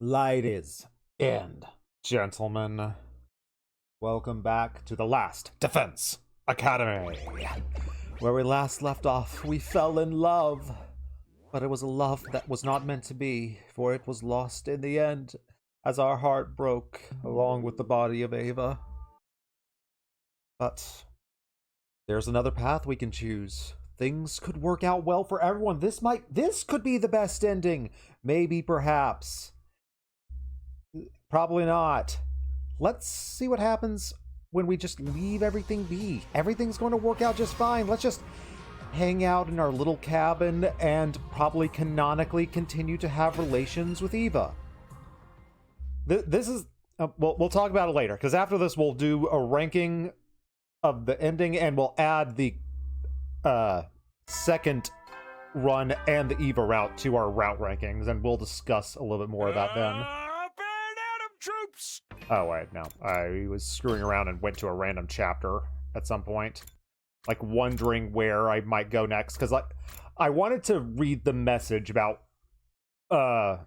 Ladies and gentlemen, welcome back to the Last Defense Academy. Where we last left off, we fell in love. But it was a love that was not meant to be, for it was lost in the end, as our heart broke, along with the body of Ava. But there's another path we can choose. Things could work out well for everyone. This could be the best ending. Maybe, perhaps. Probably not. Let's see what happens when we just leave everything be. Everything's going to work out just fine. Let's just hang out in our little cabin and probably canonically continue to have relations with Eva. This is... we'll talk about it later, because after this we'll do a ranking of the ending and we'll add the second run and the Eva route to our route rankings, and we'll discuss a little bit more about them. Troops. Oh wait, no. I was screwing around and went to a random chapter at some point, like wondering where I might go next, because I wanted to read the message about the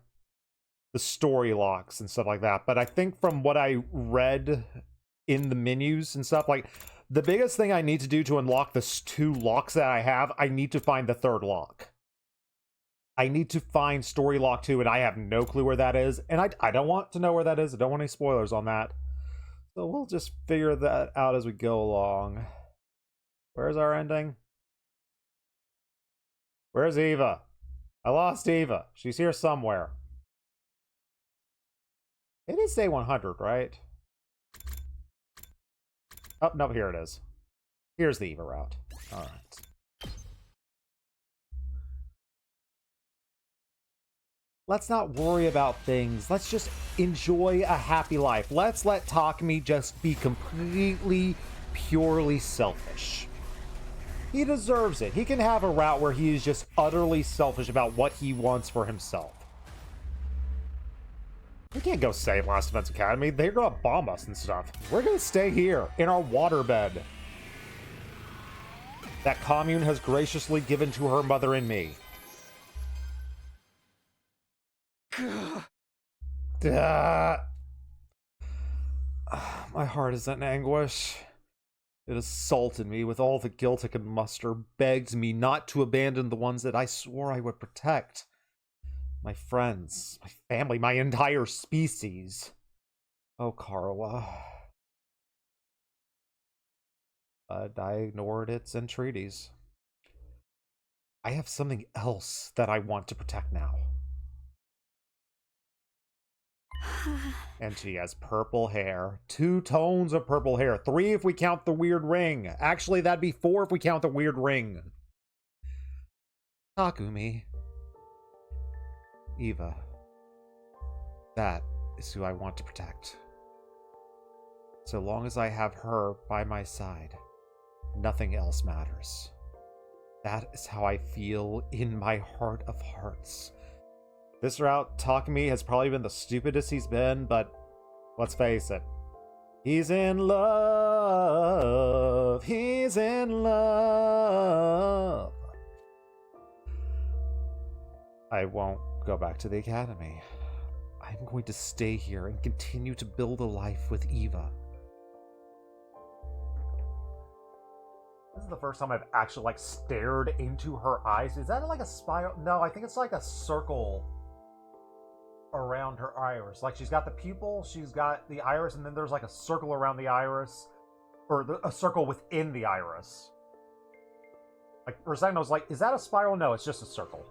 story locks and stuff like that, but I think from what I read in the menus and stuff, like the biggest thing I need to do to unlock the two locks that I have, I need to find the third lock. I need to find Story Lock 2, and I have no clue where that is. And I don't want to know where that is. I don't want any spoilers on that. So we'll just figure that out as we go along. Where's our ending? Where's Eva? I lost Eva. She's here somewhere. It is day 100, right? Oh, no, here it is. Here's the Eva route. All right. Let's not worry about things. Let's just enjoy a happy life. Let's let Takumi just be completely, purely selfish. He deserves it. He can have a route where he is just utterly selfish about what he wants for himself. We can't go save Last Defense Academy. They're gonna bomb us and stuff. We're gonna stay here in our waterbed that commune has graciously given to her mother and me. My heart is in anguish. It assaulted me with all the guilt it could muster, begged me not to abandon the ones that I swore I would protect. My friends, my family, my entire species. Oh, Karwa. But I ignored its entreaties. I have something else that I want to protect now. And she has purple hair. 2 tones of purple hair. 3 if we count the weird ring. Actually, that'd be 4 if we count the weird ring. Takumi. Eva. That is who I want to protect. So long as I have her by my side, nothing else matters. That is how I feel in my heart of hearts. This route, Takumi has probably been the stupidest he's been, but let's face it. He's in love. He's in love. I won't go back to the academy. I'm going to stay here and continue to build a life with Eva. This is the first time I've actually, like, stared into her eyes. Is that like a spiral? No, I think it's like a circle around her iris. Like, she's got the pupil, she's got the iris, and then there's like a circle around the iris, or a circle within the iris. Like, for a second I was like, is that a spiral? No, it's just a circle.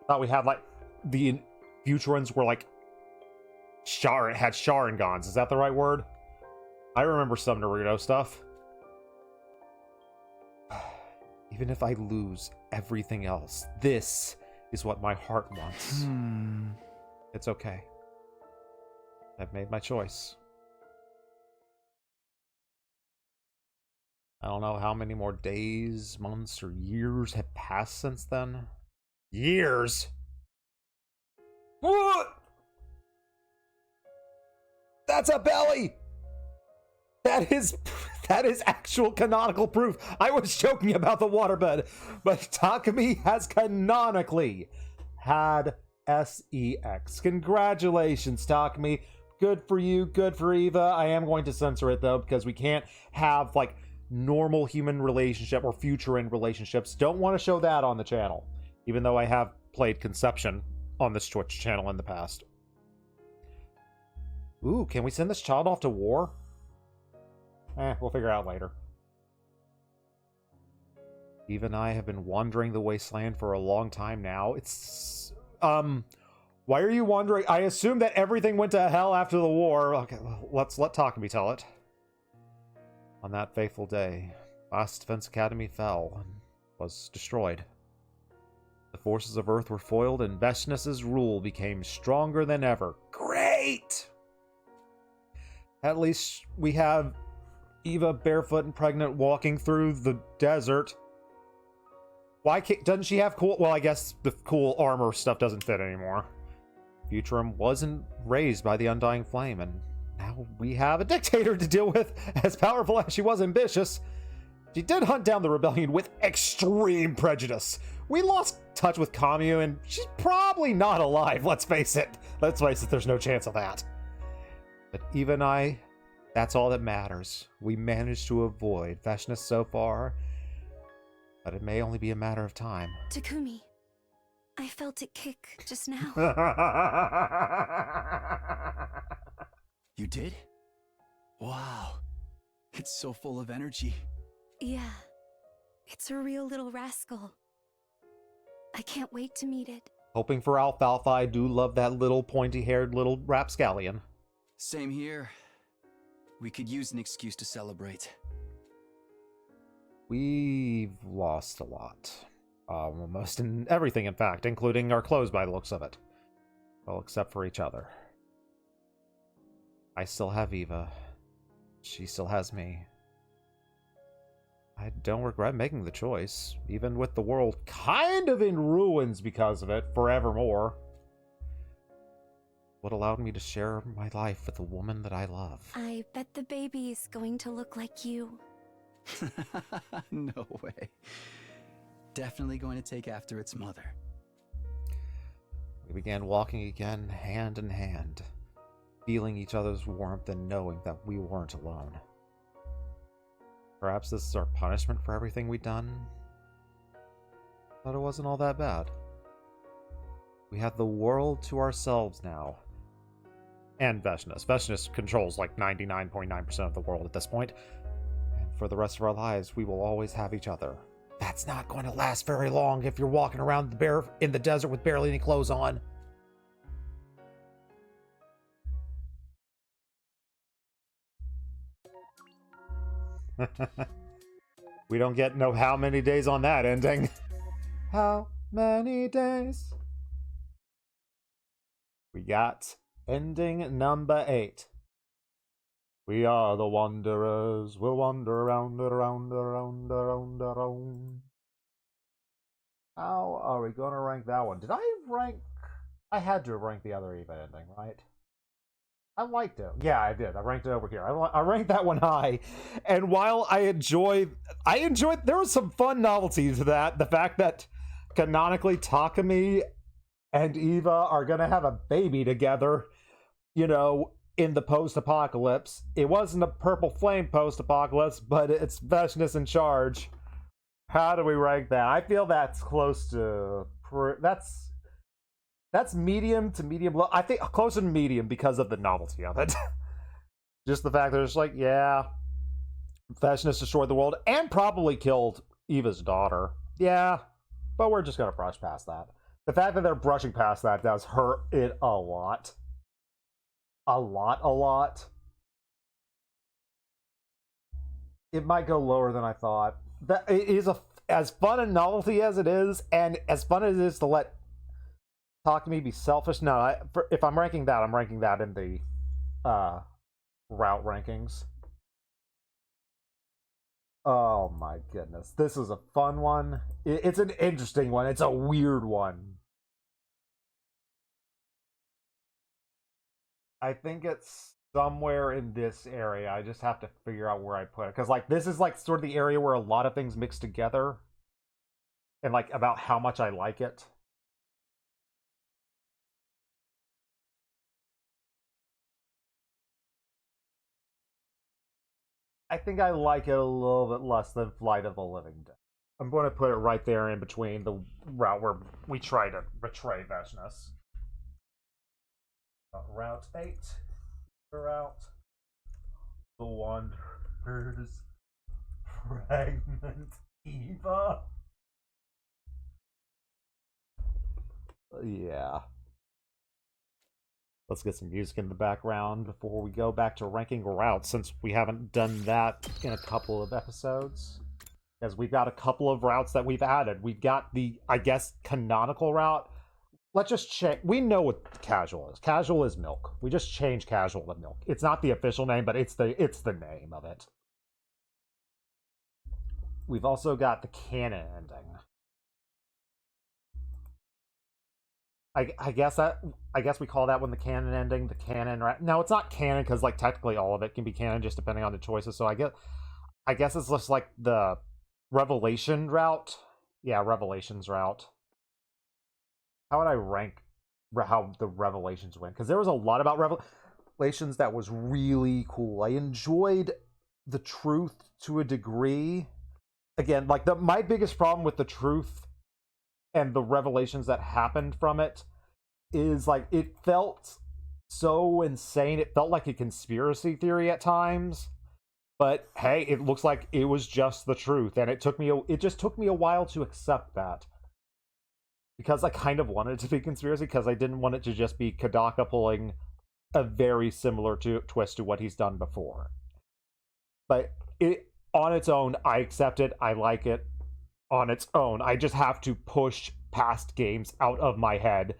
Thought we had, like, the future ones were like had Sharingans. Is that the right word? I remember some Naruto stuff. Even if I lose everything else, this is what my heart wants. It's okay. I've made my choice. I don't know how many more days, months, or years have passed since then. Years? What? That's a belly! That is actual canonical proof. I was joking about the waterbed, but Takumi has canonically had S-E-X. Congratulations, Takumi. Good for you, good for Eva. I am going to censor it, though, because we can't have, like, normal human relationship or future in relationships. Don't want to show that on the channel, even though I have played Conception on this Twitch channel in the past. Ooh, can we send this child off to war? We'll figure it out later. Eve and I have been wandering the wasteland for a long time now. It's, why are you wandering? I assume that everything went to hell after the war. Okay, well, let's let Takumi tell it. On that fateful day, Last Defense Academy fell and was destroyed. The forces of Earth were foiled and Veshness's rule became stronger than ever. Great! At least we have Eva barefoot and pregnant walking through the desert. Why can't, doesn't she have cool... Well, I guess the cool armor stuff doesn't fit anymore. Futurum wasn't raised by the Undying Flame, and now we have a dictator to deal with, as powerful as she was ambitious. She did hunt down the rebellion with extreme prejudice. We lost touch with Kamyu, and she's probably not alive, let's face it. Let's face it, there's no chance of that. But Eva and I, that's all that matters. We managed to avoid Veshness so far, but it may only be a matter of time. Takumi, I felt it kick just now. You did? Wow. It's so full of energy. Yeah, it's a real little rascal. I can't wait to meet it. Hoping for alfalfa, I do love that little pointy-haired little rapscallion. Same here. We could use an excuse to celebrate. We've lost a lot. Almost in everything, in fact, including our clothes by the looks of it. Well, except for each other. I still have Eva. She still has me. I don't regret making the choice, even with the world kind of in ruins because of it, forevermore. What allowed me to share my life with the woman that I love. I bet the baby is going to look like you. No way. Definitely going to take after its mother. We began walking again, hand in hand, feeling each other's warmth and knowing that we weren't alone. Perhaps this is our punishment for everything we'd done? But it wasn't all that bad. We have the world to ourselves now. And Veshness. Veshness controls like 99.9% of the world at this point. And for the rest of our lives, we will always have each other. That's not going to last very long if you're walking around in the desert with barely any clothes on. We don't get know how many days on that ending. How many days? We got ending number 8. We are the wanderers, we'll wander around, around, around, around, around. How are we going to rank that one? Did I rank... I had to have ranked the other Eva ending, right? I liked it. Yeah, I did. I ranked it over here. I ranked that one high. And while I enjoyed, there was some fun novelty to that. The fact that canonically Takumi and Eva are going to have a baby together, you know, in the post-apocalypse. It wasn't a Purple Flame post-apocalypse, but it's Veshness in charge. How do we rank that? I feel that's close to... That's medium to medium low. I think closer to medium because of the novelty of it. Just the fact that it's like, yeah, Veshness destroyed the world and probably killed Eva's daughter. Yeah, but we're just going to brush past that. The fact that they're brushing past that does hurt it a lot. A lot. It might go lower than I thought. That it is as fun a novelty as it is, and as fun as it is to let Takumi be selfish. No, if I'm ranking that, I'm ranking that in the route rankings. Oh my goodness. This is a fun one. It's an interesting one. It's a weird one. I think it's somewhere in this area. I just have to figure out where I put it. Because, like, this is, like, sort of the area where a lot of things mix together. And, like, about how much I like it. I think I like it a little bit less than Flight of the Living Dead. I'm going to put it right there in between the route where we try to betray Veshness. Route 8. Route. The Wanderer's Fragment Eva. Yeah. Let's get some music in the background before we go back to ranking routes, since we haven't done that in a couple of episodes. Because we've got a couple of routes that we've added. We've got the, I guess, canonical route. Let's just check. We know what casual is. Casual is milk. We just change casual to milk. It's not the official name, but it's the name of it. We've also got the canon ending. I guess we call that one the canon ending. The canon, right? No, it's not canon because like technically all of it can be canon just depending on the choices. So I guess it's just like the Revelation route. Yeah, Revelations route. How would I rank how the Revelations went? Because there was a lot about Revelations that was really cool. I enjoyed the truth to a degree. Again, like my biggest problem with the truth and the revelations that happened from it is like it felt so insane. It felt like a conspiracy theory at times. But hey, it looks like it was just the truth, and it just took me a while to accept that. Because I kind of wanted it to be conspiracy, because I didn't want it to just be Kadaka pulling a very similar twist to what he's done before. But it on its own, I accept it. I like it on its own. I just have to push past games out of my head.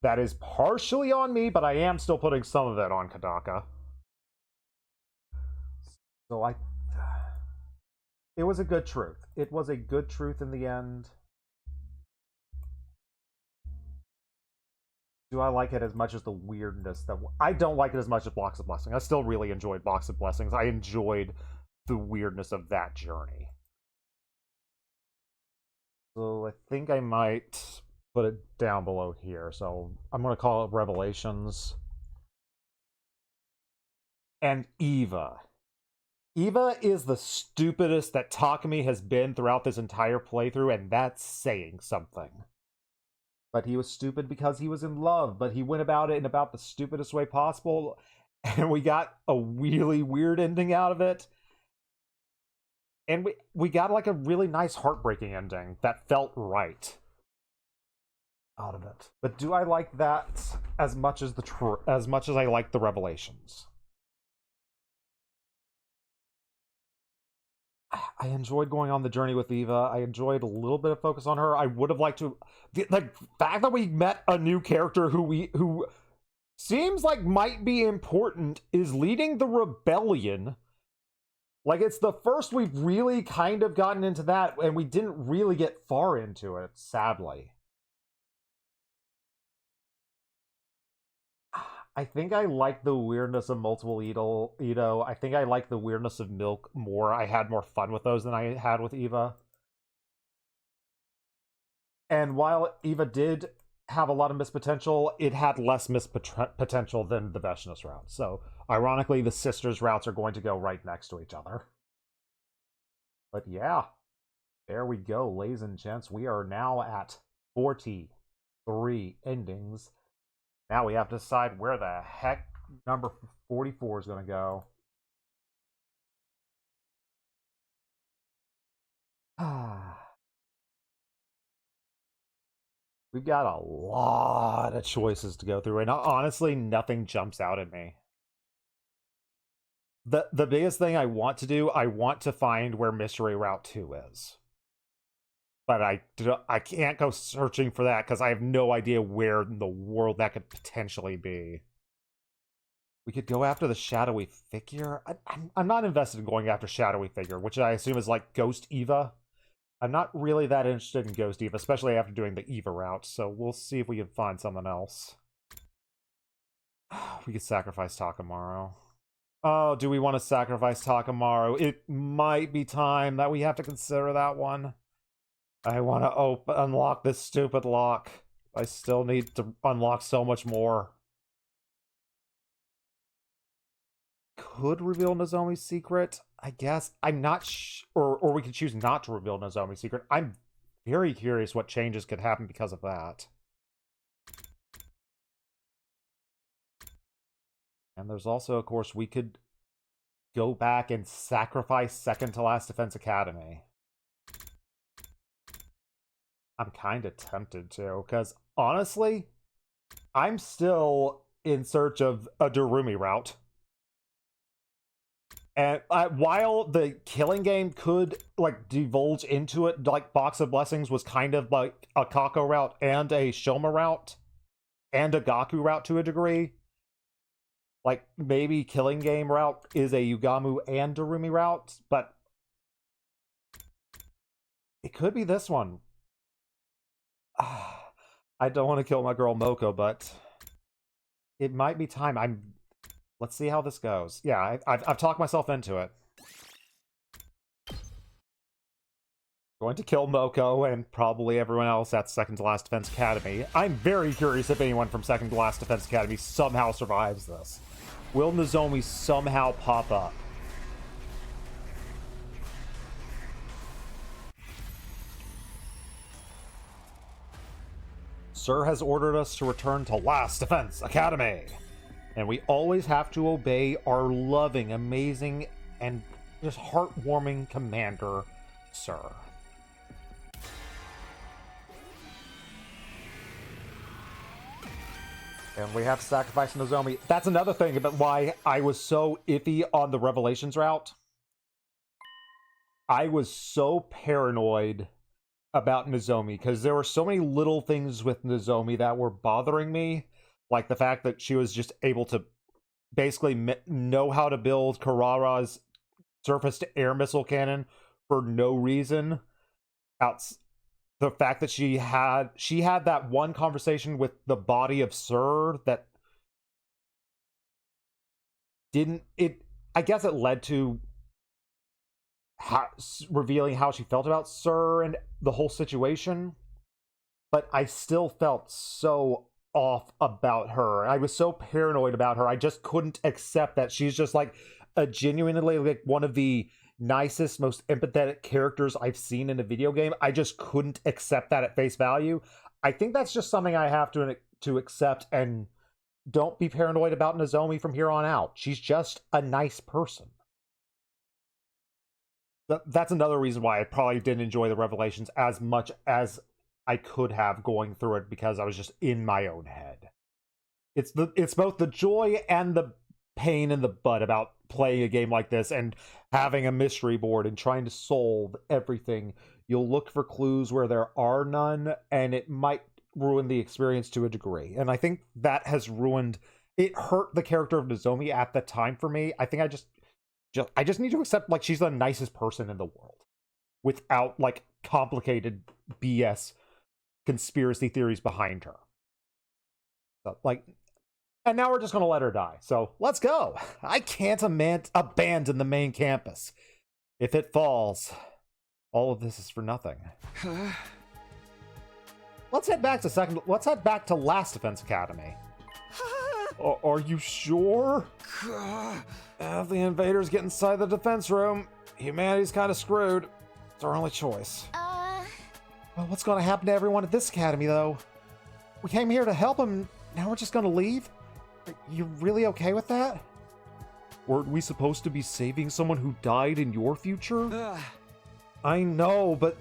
That is partially on me, but I am still putting some of it on Kadaka. So it was a good truth. It was a good truth in the end. Do I like it as much as the weirdness that... I don't like it as much as Blocks of Blessing. I still really enjoyed Blocks of Blessings. I enjoyed the weirdness of that journey. So I think I might put it down below here. So I'm going to call it Revelations. And Eva. Eva is the stupidest that Takumi has been throughout this entire playthrough, and that's saying something. But he was stupid because he was in love, but he went about it in about the stupidest way possible, and we got a really weird ending out of it. And we got like a really nice heartbreaking ending that felt right out of it. But do I like that as much as I like the Revelations? I enjoyed going on the journey with Eva. I enjoyed a little bit of focus on her. I would have liked to... The fact that we met a new character who seems like might be important is leading the rebellion. Like, it's the first we've really kind of gotten into that, and we didn't really get far into it, sadly. I think I like the weirdness of multiple Ito. I think I like the weirdness of Milk more. I had more fun with those than I had with Eva. And while Eva did have a lot of missed potential, it had less missed potential than the Veshness route. So, ironically, the sisters' routes are going to go right next to each other. But yeah, there we go, ladies and gents. We are now at 43 endings. Now we have to decide where the heck number 44 is going to go. We've got a lot of choices to go through, and honestly, nothing jumps out at me. The biggest thing I want to do, I want to find where Mystery Route 2 is. But I can't go searching for that because I have no idea where in the world that could potentially be. We could go after the shadowy figure. I'm not invested in going after shadowy figure, which I assume is like Ghost Eva. I'm not really that interested in Ghost Eva, especially after doing the Eva route, so we'll see if we can find something else. We could sacrifice Takamaru. Oh, do we want to sacrifice Takamaru? It might be time that we have to consider that one. I want to unlock this stupid lock. I still need to unlock so much more. Could reveal Nozomi's secret. I guess I'm not or we could choose not to reveal Nozomi's secret. I'm very curious what changes could happen because of that. And there's also, of course, we could go back and sacrifice Second to Last Defense Academy. I'm kind of tempted to, because honestly, I'm still in search of a Darumi route. And while the killing game could, like, divulge into it, like, Box of Blessings was kind of like a Kako route and a Shoma route and a Gaku route to a degree. Like, maybe killing game route is a Yugamu and Darumi route, but it could be this one. I don't want to kill my girl Moko, but it might be time. Let's see how this goes. Yeah, I've talked myself into it. Going to kill Moko and probably everyone else at Second to Last Defense Academy. I'm very curious if anyone from Second to Last Defense Academy somehow survives this. Will Nozomi somehow pop up? Sir has ordered us to return to Last Defense Academy. And we always have to obey our loving, amazing, and just heartwarming commander, Sir. And we have to sacrifice Nozomi. That's another thing about why I was so iffy on the Revelations route. I was so paranoid about Nozomi because there were so many little things with Nozomi that were bothering me. Like the fact that she was just able to basically know how to build Karara's surface-to-air missile cannon for no reason. The fact that she had that one conversation with the body of Sir that didn't... I guess it led to revealing how she felt about Sir and the whole situation. But I still felt so off about her. I was so paranoid about her. I just couldn't accept that she's just like a genuinely like one of the nicest, most empathetic characters I've seen in a video game. I just couldn't accept that at face value. I think that's just something I have to accept, and don't be paranoid about Nozomi from here on out. She's just a nice person. That's another reason why I probably didn't enjoy the Revelations as much as I could have going through it, because I was just in my own head. It's both the joy and the pain in the butt about playing a game like this and having a mystery board and trying to solve everything. You'll look for clues where there are none, and it might ruin the experience to a degree. And I think that has ruined... It hurt the character of Nozomi at the time for me. I think I just need to accept, like, she's the nicest person in the world without, like, complicated BS conspiracy theories behind her. So, like, and now we're just going to let her die. So let's go. I can't abandon the main campus. If it falls, all of this is for nothing. Let's head back to Last Defense Academy. Are you sure? If the invaders get inside the defense room, humanity's kind of screwed. It's our only choice. Well, what's going to happen to everyone at this academy, though? We came here to help them. Now we're just going to leave? Are you really okay with that? Weren't we supposed to be saving someone who died in your future? I know, but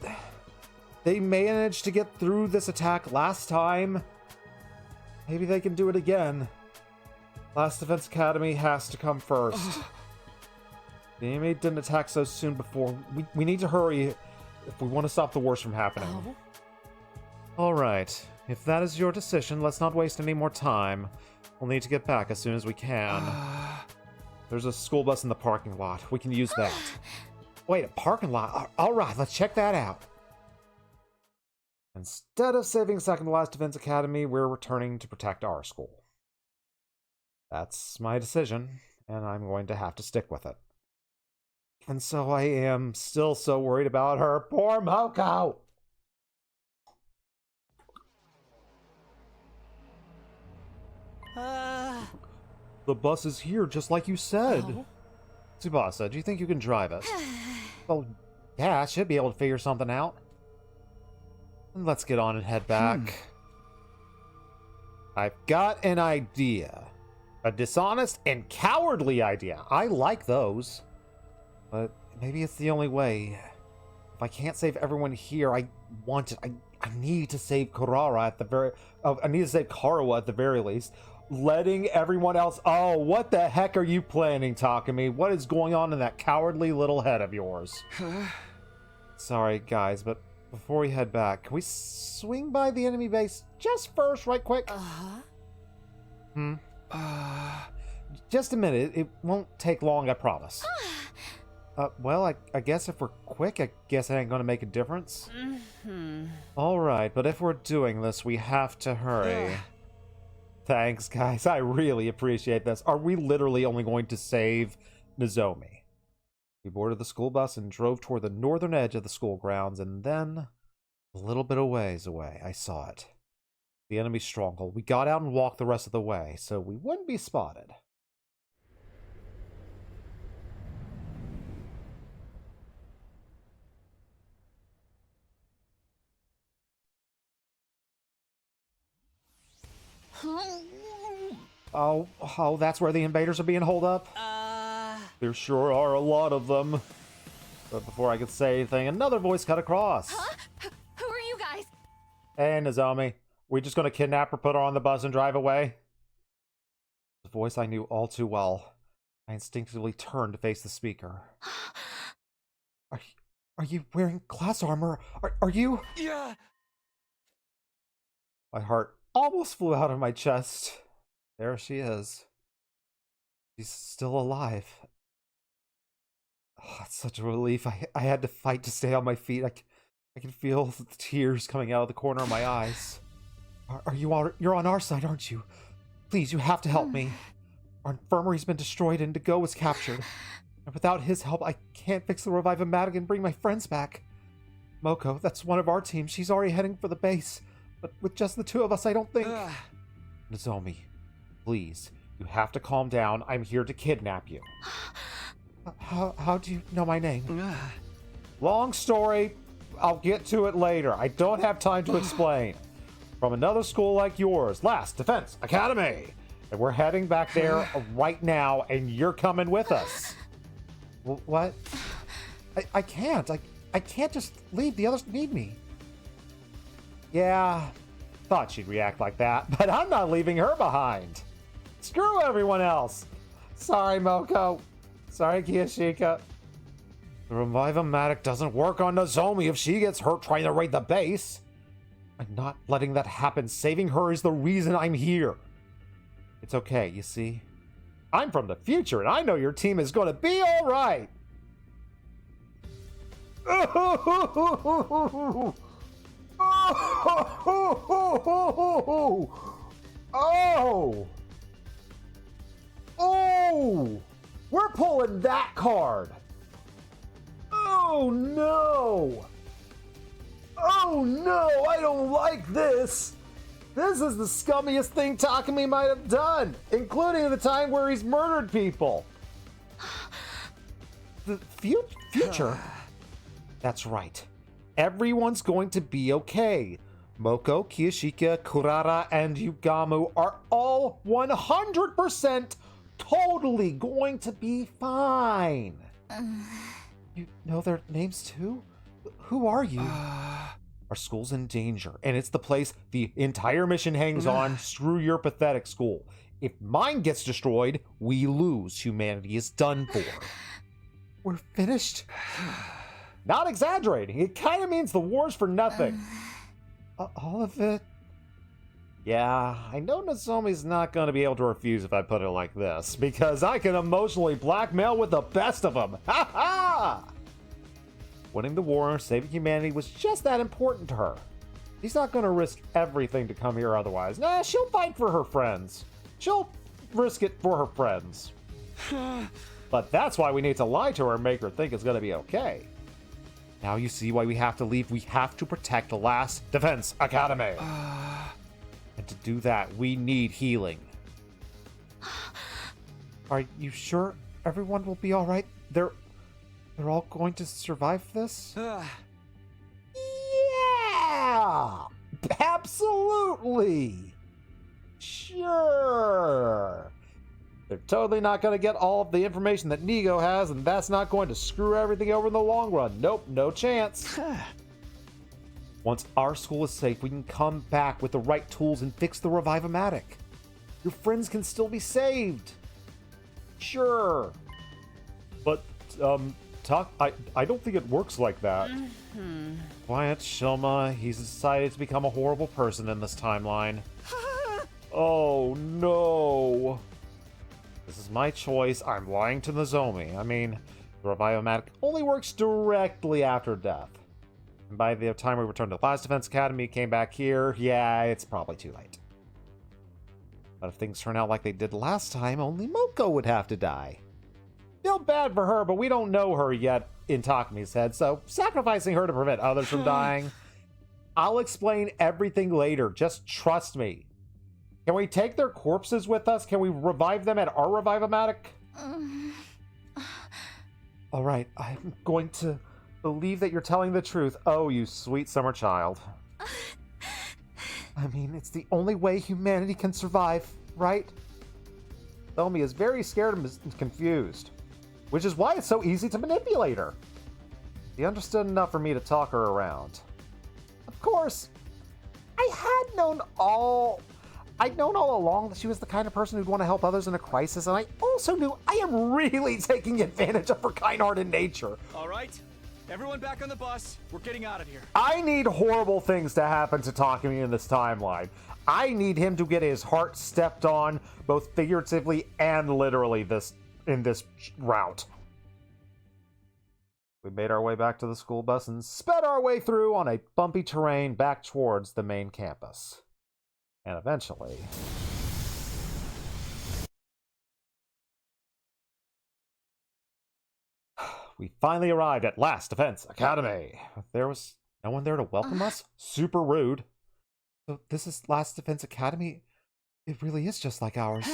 they managed to get through this attack last time. Maybe they can do it again. Last Defense Academy has to come first. The enemy didn't attack so soon before. We need to hurry if we want to stop the worst from happening. Alright, if that is your decision, let's not waste any more time. We'll need to get back as soon as we can. There's a school bus in the parking lot. We can use that. Wait, a parking lot? Alright, let's check that out. Instead of saving Second to Last Defense Academy, we're returning to protect our school. That's my decision, and I'm going to have to stick with it. And so I am still so worried about her. Poor Moko! The bus is here, just like you said. Tsubasa, do you think you can drive it? Oh, yeah, I should be able to figure something out. Let's get on and head back. I've got an idea. A dishonest and cowardly idea. I like those. But maybe it's the only way. If I can't save everyone here, I want it. I need to save Kurara at the very... I need to save Karawa at the very least. Letting everyone else... Oh, what the heck are you planning, Takumi? What is going on in that cowardly little head of yours? Sorry, guys, but before we head back, can we swing by the enemy base just first, right quick? Just a minute. It won't take long, I promise. Well, I guess if we're quick, I guess it ain't gonna make a difference. Alright, but if we're doing this, we have to hurry. Thanks, guys. I really appreciate this. Are we literally only going to save Nozomi? We boarded the school bus and drove toward the northern edge of the school grounds, and then, a little bit of ways away, I saw it. The enemy stronghold. We got out and walked the rest of the way, so we wouldn't be spotted. Oh, that's where the invaders are being holed up? There sure are a lot of them. But before I could say anything, another voice cut across. Huh? Who are you guys? Hey, Nozomi. We just gonna kidnap her, put her on the bus, and drive away? The voice I knew all too well. I instinctively turned to face the speaker. Are you wearing class armor? Are you? Yeah. My heart almost flew out of my chest. There she is. She's still alive. Oh, it's such a relief. I had to fight to stay on my feet. I can feel the tears coming out of the corner of my eyes. You're on our side, aren't you? Please, you have to help me. Our infirmary's been destroyed and Go was captured. And without his help, I can't fix the Revive-O-Matic and bring my friends back. Moko, that's one of our team. She's already heading for the base. But with just the two of us, I don't think... Nozomi, please, you have to calm down. I'm here to kidnap you. How do you know my name? Long story. I'll get to it later. I don't have time to explain. From another school like yours, Last Defense Academy. And we're heading back there right now, and you're coming with us. What? I can't. I can't just leave. The others need me. Yeah, thought she'd react like that, but I'm not leaving her behind. Screw everyone else. Sorry, Moko. Sorry, Kiyashika. The Revive-O-Matic doesn't work on Nozomi if she gets hurt trying to raid the base. I'm not letting that happen. Saving her is the reason I'm here. It's okay, you see. I'm from the future, and I know your team is going to be all right. Oh! We're pulling that card! Oh no! Oh no! I don't like this! This is the scummiest thing Takumi might have done, including the time where he's murdered people. The future? That's right. Everyone's going to be okay. Moko, Kiyashika, Kurara, and Yugamu are all 100% totally going to be fine. You know their names too? Who are you? Our school's in danger, and it's the place the entire mission hangs on. Screw your pathetic school. If mine gets destroyed, we lose. Humanity is done for. We're finished? Not exaggerating. It kind of means the war's for nothing. All of it? Yeah, I know Nozomi's not going to be able to refuse if I put it like this, because I can emotionally blackmail with the best of them. Ha ha! Winning the war and saving humanity was just that important to her. She's not going to risk everything to come here otherwise. Nah, she'll fight for her friends. She'll risk it for her friends. But that's why we need to lie to her and make her think it's going to be okay. Now you see why we have to leave. We have to protect the Last Defense Academy. And to do that, we need healing. Are you sure everyone will be alright? They're all going to survive this? Yeah! Absolutely! Sure! They're totally not going to get all of the information that Nigo has, and that's not going to screw everything over in the long run. Nope, no chance. Once our school is safe, we can come back with the right tools and fix the Revive-O-Matic. Your friends can still be saved. Sure. But, I don't think it works like that. Quiet, Shilma. He's decided to become a horrible person in this timeline. Oh, no. This is my choice. I'm lying to Nozomi. I mean, the Revive-O-Matic only works directly after death. And by the time we returned to the last Defense Academy, came back here, yeah, it's probably too late. But if things turn out like they did last time, only Moko would have to die. Feel bad for her, but we don't know her yet in Takami's head, so sacrificing her to prevent others from dying. I'll explain everything later. Just trust me. Can we take their corpses with us? Can we revive them at our Revive-O-Matic? All right, I'm going to believe that you're telling the truth. Oh, you sweet summer child. I mean, it's the only way humanity can survive, right? Nozomi is very scared and confused, which is why it's so easy to manipulate her. She understood enough for me to talk her around. Of course, I'd known all along that she was the kind of person who'd want to help others in a crisis, and I also knew I am really taking advantage of her kind-hearted nature. All right, everyone back on the bus. We're getting out of here. I need horrible things to happen to Takami in this timeline. I need him to get his heart stepped on, both figuratively and literally in this route. We made our way back to the school bus and sped our way through on a bumpy terrain back towards the main campus. And eventually... we finally arrived at Last Defense Academy. There was no one there to welcome us? Super rude. So this is Last Defense Academy? It really is just like ours.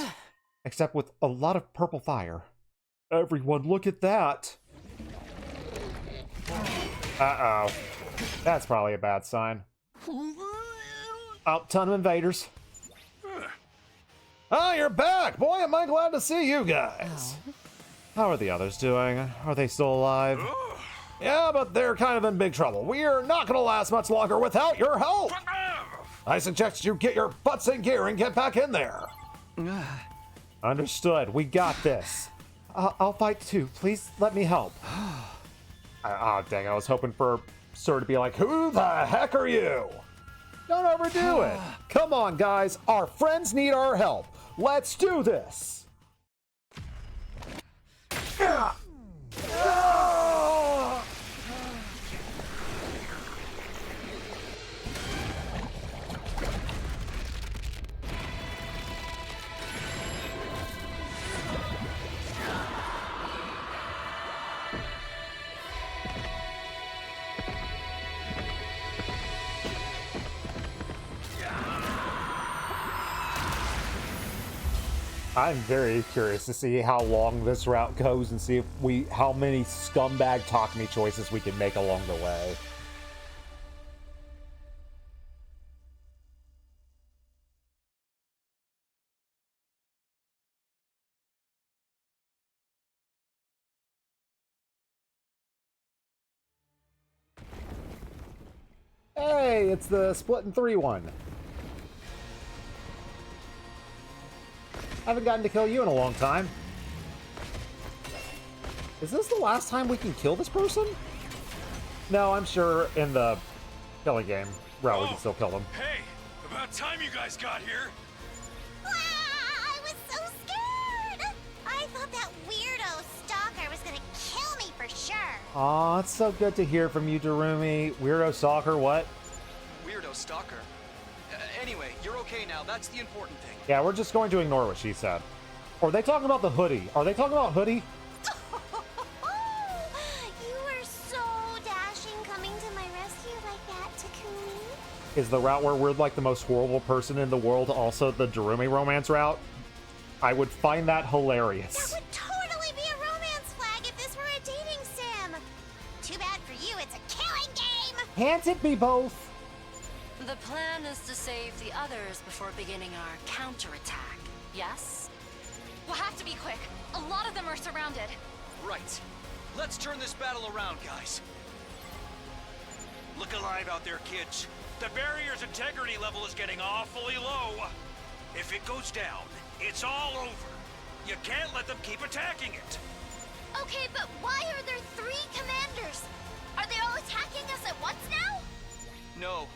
Except with a lot of purple fire. Everyone, look at that! Uh-oh. That's probably a bad sign. Oh, ton of invaders. Oh, you're back! Boy, am I glad to see you guys! How are the others doing? Are they still alive? Yeah, but they're kind of in big trouble. We're not gonna last much longer without your help! I suggest you get your butts in gear and get back in there! Understood. We got this. I'll fight too. Please let me help. Oh, dang. I was hoping for Sir to be like, who the heck are you? Don't overdo it. Come on, guys. Our friends need our help. Let's do this. I'm very curious to see how long this route goes and see if how many scumbag Takami choices we can make along the way. Hey, it's the Split in 3 one. I haven't gotten to kill you in a long time. Is this the last time we can kill this person? No, I'm sure in the killing game route we can still kill them. Hey, about time you guys got here. I was so scared! I thought that weirdo stalker was gonna kill me for sure. Aw, it's so good to hear from you, Darumi. Weirdo stalker, what? Weirdo stalker. Anyway, you're okay now. That's the important thing. Yeah, we're just going to ignore what she said. Or are they talking about the hoodie? Are they talking about hoodie? You were so dashing coming to my rescue like that, Takumi. Is the route where we're like the most horrible person in the world also the Darumi romance route? I would find that hilarious. That would totally be a Can't it be both? The plan is to save the others before beginning our counterattack, yes? We'll have to be quick. A lot of them are surrounded. Right. Let's turn this battle around, guys. Look alive out there, kids. The barrier's integrity level is getting awfully low. If it goes down, it's all over. You can't let them keep attacking it. Okay, but why are there 3 commanders? Are they all attacking us at once now? No.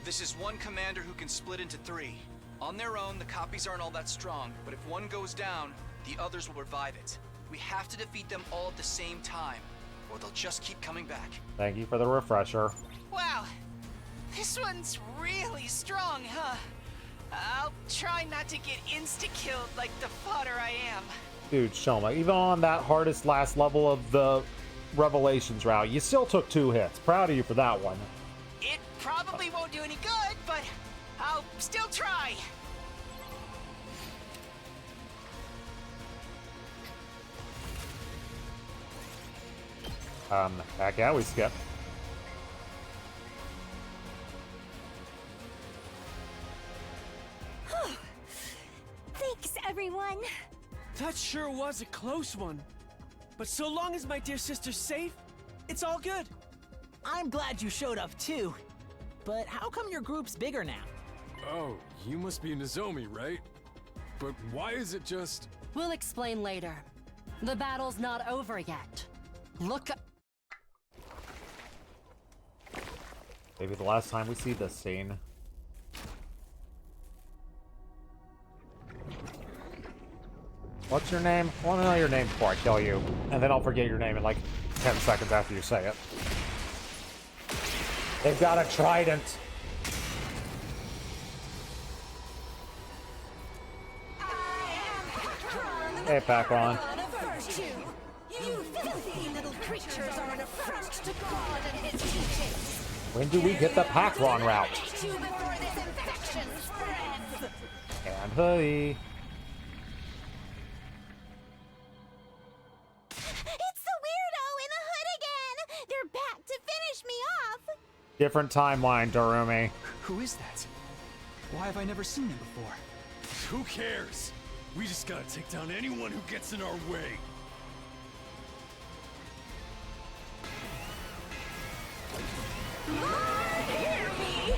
This is one commander who can split into 3. On their own, the copies aren't all that strong, but if one goes down, the others will revive it. We have to defeat them all at the same time, or they'll just keep coming back. Thank you for the refresher. Wow, this one's really strong, huh? I'll try not to get insta-killed like the fodder I am. Dude, Shoma, even on that hardest last level of the Revelations route, you still took 2 hits. Proud of you for that one. It probably won't do any good, but I'll still try. Back out we skip. Thanks, everyone. That sure was a close one. But so long as my dear sister's safe, it's all good. I'm glad you showed up too. But how come your group's bigger now? Oh, you must be Nozomi, right? But why is it just... We'll explain later. The battle's not over yet. Look. Maybe the last time we see this scene. What's your name? I want to know your name before I kill you. And then I'll forget your name in like 10 seconds after you say it. They've got a trident. Hey, Pakron. You filthy little creatures are an affront to God and his teachings. When do we get the Pakron route? You before this infection spreads. And hoodie. It's the weirdo in the hood again! They're back to finish me off! Different timeline, Darumi. Who is that? Why have I never seen him before? Who cares? We just gotta take down anyone who gets in our way. Hear me!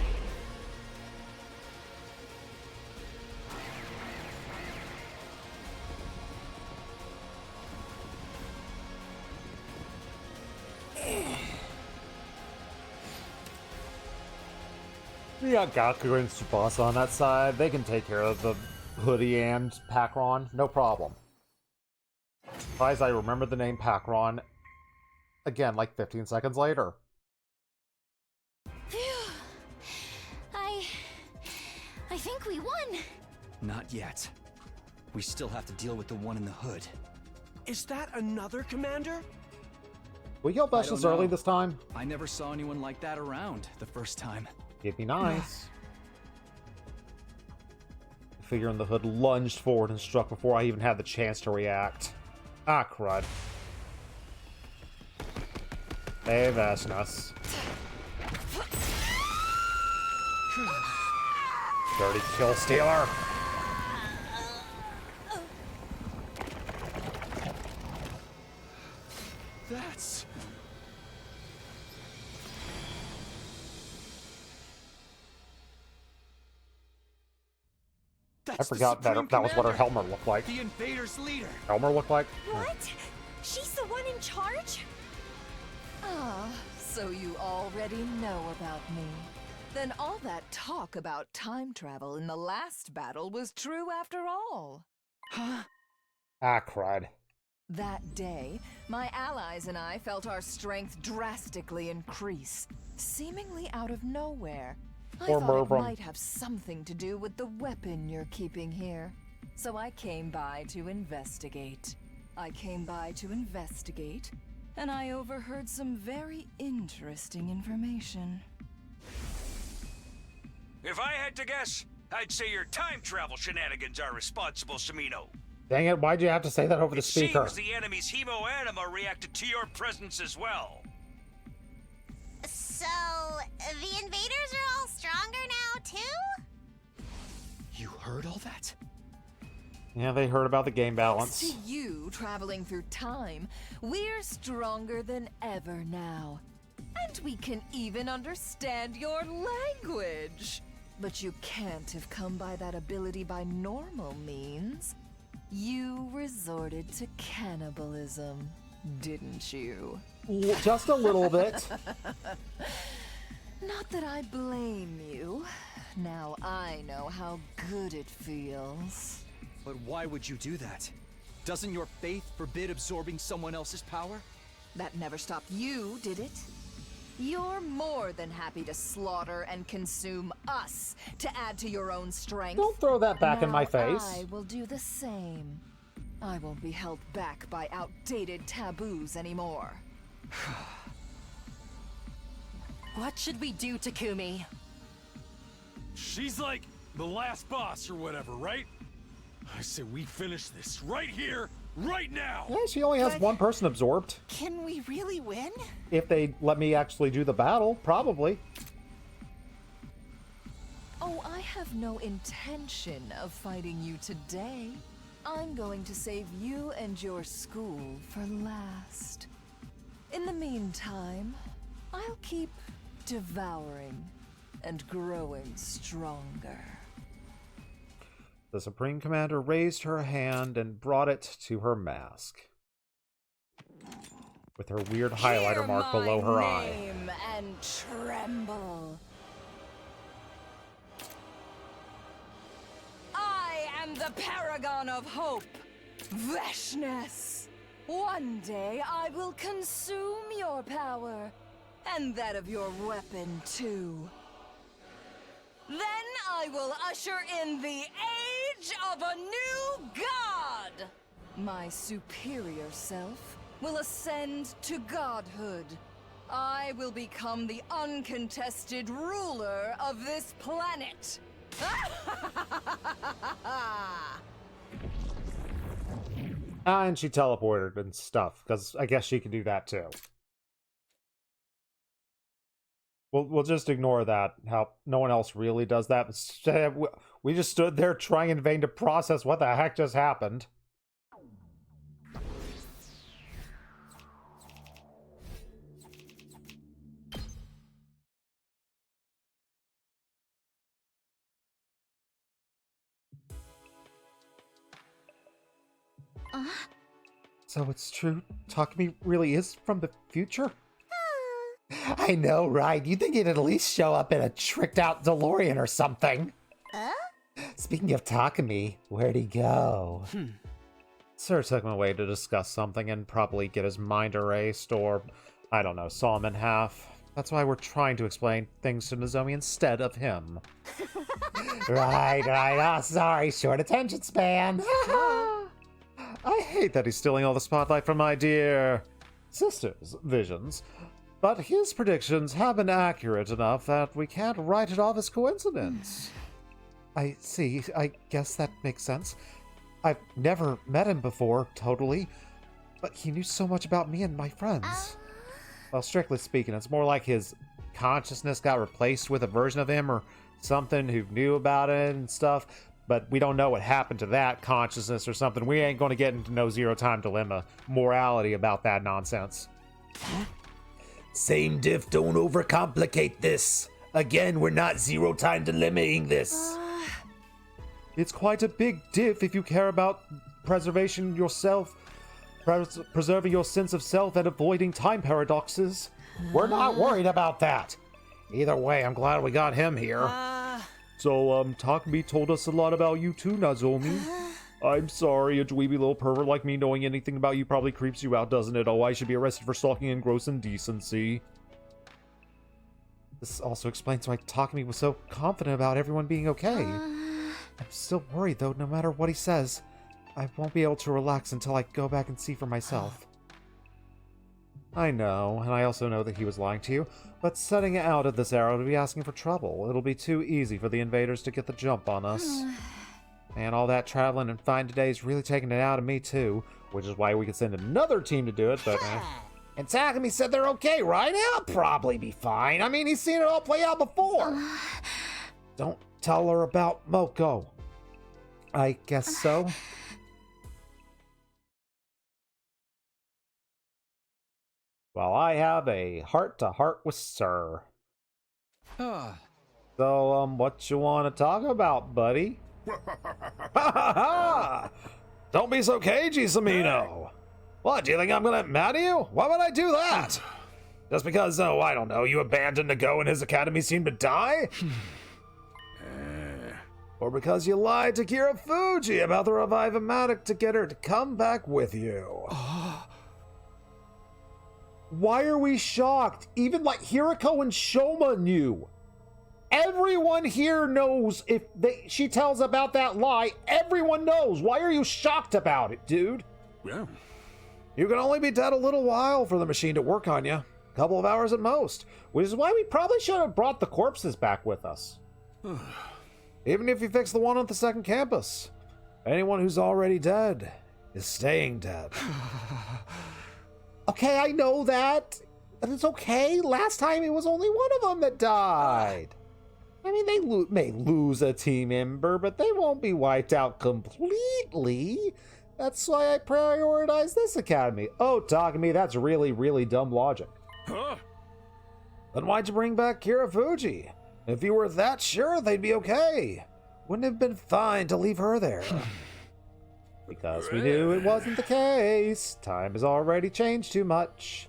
We got Gaku and Tsubasa on that side. They can take care of the hoodie and Pakron. No problem. Surprised I remember the name Pakron again like 15 seconds later. Phew. I think we won. Not yet. We still have to deal with the one in the hood. Is that another commander? We killed I Vestice don't early know. this time. I never saw anyone like that around the first time. It'd be nice. The figure in the hood lunged forward and struck before I even had the chance to react. Ah, crud. Hey, Vestice. Dirty kill stealer. That's... I forgot that was what her Helmer looked like. The invaders' leader. Helmer looked like? What? She's the one in charge? Ah, so you already know about me. Then all that talk about time travel in the last battle was true after all. Huh? Ah, crud. That day, my allies and I felt our strength drastically increase, seemingly out of nowhere. I Or thought it Mervram. might have something to do with the weapon you're keeping here. So I came by to investigate. And I overheard some very interesting information. If I had to guess, I'd say your time travel shenanigans are responsible, Samino. Dang it, why'd you have to say that over the It speaker? seems the enemy's hemoanima reacted to your presence as well. So So, the invaders are all stronger now, too? You heard all that? Yeah, they heard about the game balance. Thanks to you traveling through time, we're stronger than ever now. And we can even understand your language. But you can't have come by that ability by normal means. You resorted to cannibalism, didn't you? Just a little bit. Not that I blame you. Now I know how good it feels. But why would you do that? Doesn't your faith forbid absorbing someone else's power? That never stopped you, did it? You're more than happy to slaughter and consume us to add to your own strength. Don't throw that back in my Now face. I will do the same. I won't be held back by outdated taboos anymore. What should we do, Takumi? She's like the last boss or whatever, right? I say we finish this right here, right now! Yeah, she only has one person absorbed. Can we really win? If they let me actually do the battle, probably. Oh, I have no intention of fighting you today. I'm going to save you and your school for last. In the meantime, I'll keep devouring and growing stronger. The Supreme Commander raised her hand and brought it to her mask, with her weird highlighter mark below her eye. Name and tremble. I am the paragon of hope, Veshness. One day I will consume your power, and that of your weapon too. Then I will usher in the age of a new god! My superior self will ascend to godhood. I will become the uncontested ruler of this planet. And she teleported and stuff, because I guess she can do that too. We'll just ignore that, how no one else really does that. We just stood there trying in vain to process what the heck just happened. So it's true, Takumi really is from the future? I know, right? You'd think he'd at least show up in a tricked-out DeLorean or something. Speaking of Takumi, where'd he go? Sir took him away to discuss something and probably get his mind erased, or, I don't know, saw him in half. That's why we're trying to explain things to Nozomi instead of him. Right. Oh, sorry, short attention span. I hate that he's stealing all the spotlight from my dear sister's visions. But his predictions have been accurate enough that we can't write it off as coincidence. I see. I guess that makes sense. I've never met him before, totally. But he knew so much about me and my friends. Well, strictly speaking, it's more like his consciousness got replaced with a version of him or something who knew about it and stuff. But we don't know what happened to that consciousness or something. We ain't going to get into no zero-time dilemma morality about that nonsense. Same diff, don't overcomplicate this. Again, we're not zero-time dilemmaing this. It's quite a big diff if you care about preservation yourself, preserving your sense of self and avoiding time paradoxes. We're not worried about that. Either way, I'm glad we got him here. So, Takumi told us a lot about you too, Nozomi. I'm sorry, a dweeby little pervert like me knowing anything about you probably creeps you out, doesn't it? Oh, I should be arrested for stalking and gross indecency. This also explains why Takumi was so confident about everyone being okay. I'm still worried, though, no matter what he says. I won't be able to relax until I go back and see for myself. I know, and I also know that he was lying to you, but setting out at this hour would be asking for trouble. It'll be too easy for the invaders to get the jump on us. And all that traveling and fighting today is really taking it out of me, too, which is why we could send another team to do it, but And Takumi said they're okay, right? They'll probably be fine. I mean, he's seen it all play out before. Don't tell her about Moko. I guess so. Well, I have a heart-to-heart with Sir. So, what you want to talk about, buddy? Don't be so cagey, Samino. What, do you think I'm gonna get mad at you? Why would I do that? Just because, oh, I don't know, you abandoned Nago and his academy seemed to die? Or because you lied to Kira Fuji about the Revive-O-Matic to get her to come back with you? Why are we shocked? Even like Hiriko and Shoma knew. Everyone here knows if she tells about that lie. Everyone knows. Why are you shocked about it, dude? Yeah. You can only be dead a little while for the machine to work on you. A couple of hours at most. Which is why we probably should have brought the corpses back with us. Even if you fix the one at the second campus. Anyone who's already dead is staying dead. Okay, I know that. But it's okay. Last time it was only one of them that died. I mean, they may lose a team member, but they won't be wiped out completely. That's why I prioritize this academy. Oh, Takumi, that's really, really dumb logic. Huh? Then why'd you bring back Kira Fuji? If you were that sure they'd be okay, wouldn't it have been fine to leave her there? Because we knew it wasn't the case. Time has already changed too much.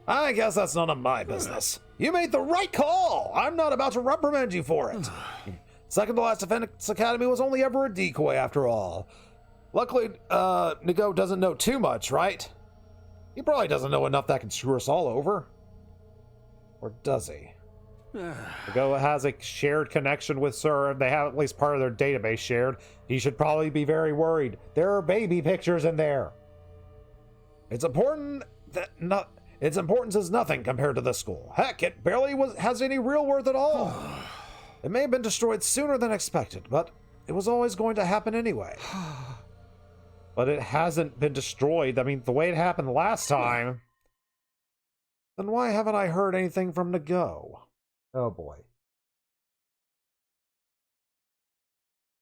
I guess that's none of my business. You made the right call. I'm not about to reprimand you for it. Second to last Defense Academy was only ever a decoy after all. Luckily, Nago doesn't know too much, right? He probably doesn't know enough that can screw us all over. Or does he? Nago has a shared connection with Sir. They have at least part of their database shared. He should probably be very worried. There are baby pictures in there. It's important that its importance is nothing compared to this school. Heck, it barely has any real worth at all. It may have been destroyed sooner than expected, but it was always going to happen anyway. But it hasn't been destroyed. I mean, the way it happened last time. Then why haven't I heard anything from Nago? Oh boy.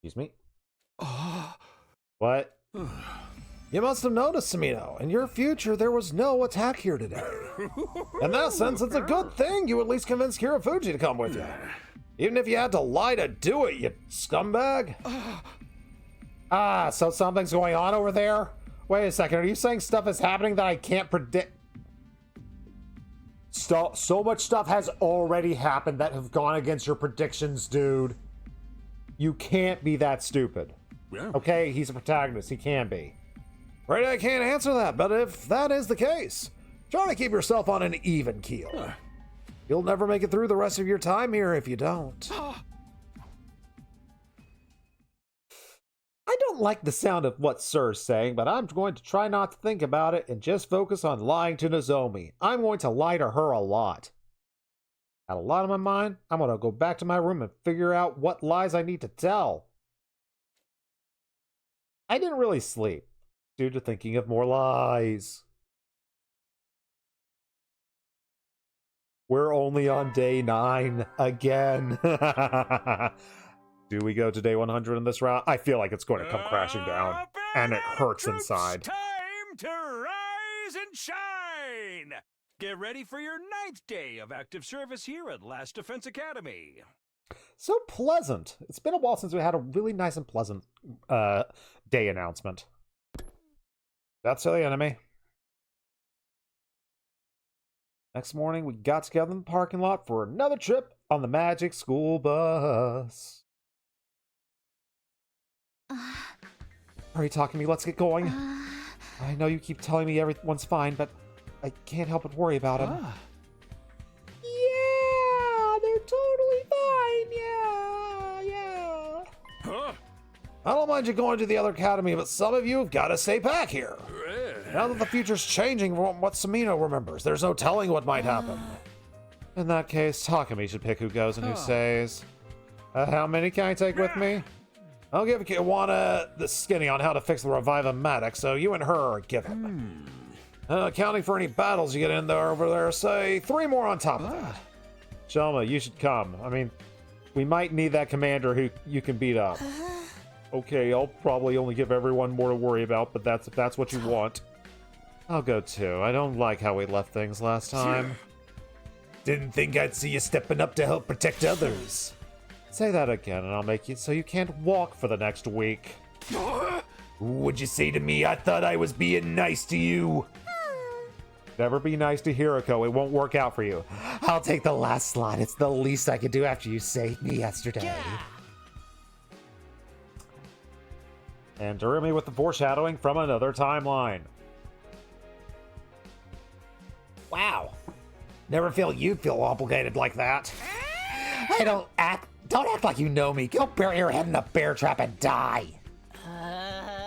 Excuse me? What? You must have noticed, Samino. In your future, there was no attack here today. In that sense, it's a good thing you at least convinced Kira Fuji to come with you. Even if you had to lie to do it, you scumbag. So something's going on over there? Wait a second, are you saying stuff is happening that I can't predict? So much stuff has already happened that have gone against your predictions, dude. You can't be that stupid. Yeah. Okay, he's a protagonist. He can be. Right, I can't answer that, but if that is the case, try to keep yourself on an even keel. You'll never make it through the rest of your time here if you don't. I don't like the sound of what Sir's saying, but I'm going to try not to think about it and just focus on lying to Nozomi. I'm going to lie to her a lot. Had a lot on my mind. I'm going to go back to my room and figure out what lies I need to tell. I didn't really sleep due to thinking of more lies. We're only on day 9 again. Do we go to day 100 in this route? I feel like it's going to come crashing down, and it hurts inside. Time to rise and shine! Get ready for your 9th day of active service here at Last Defense Academy. So pleasant. It's been a while since we had a really nice and pleasant day announcement. That's the enemy. Next morning, we got together in the parking lot for another trip on the Magic School Bus. Hurry, talking to me. Let's get going. I know you keep telling me everyone's fine, but I can't help but worry about him. Yeah, they're totally fine. Yeah. Huh? I don't mind you going to the other academy, but some of you have got to stay back here. Now that the future's changing from what Samino remembers, there's no telling what might happen. In that case, Takumi should pick who goes and who stays. How many can I take with me? I'll give Kiwana the skinny on how to fix the Revive-O-Matic, so you and her are given. Accounting for any battles you get in there over there, say 3 more on top of that. Shelma, you should come. I mean, we might need that commander who you can beat up. Okay, I'll probably only give everyone more to worry about, but if that's what you want. I'll go too. I don't like how we left things last time. Didn't think I'd see you stepping up to help protect others. Say that again, and I'll make it so you can't walk for the next week. What'd you say to me? I thought I was being nice to you. Never be nice to Hiroko. It won't work out for you. I'll take the last slot. It's the least I could do after you saved me yesterday. Yeah. And Durumi with the foreshadowing from another timeline. Wow. Never felt you'd feel obligated like that. Hey, don't act like you know me. Go bury your head in a bear trap and die.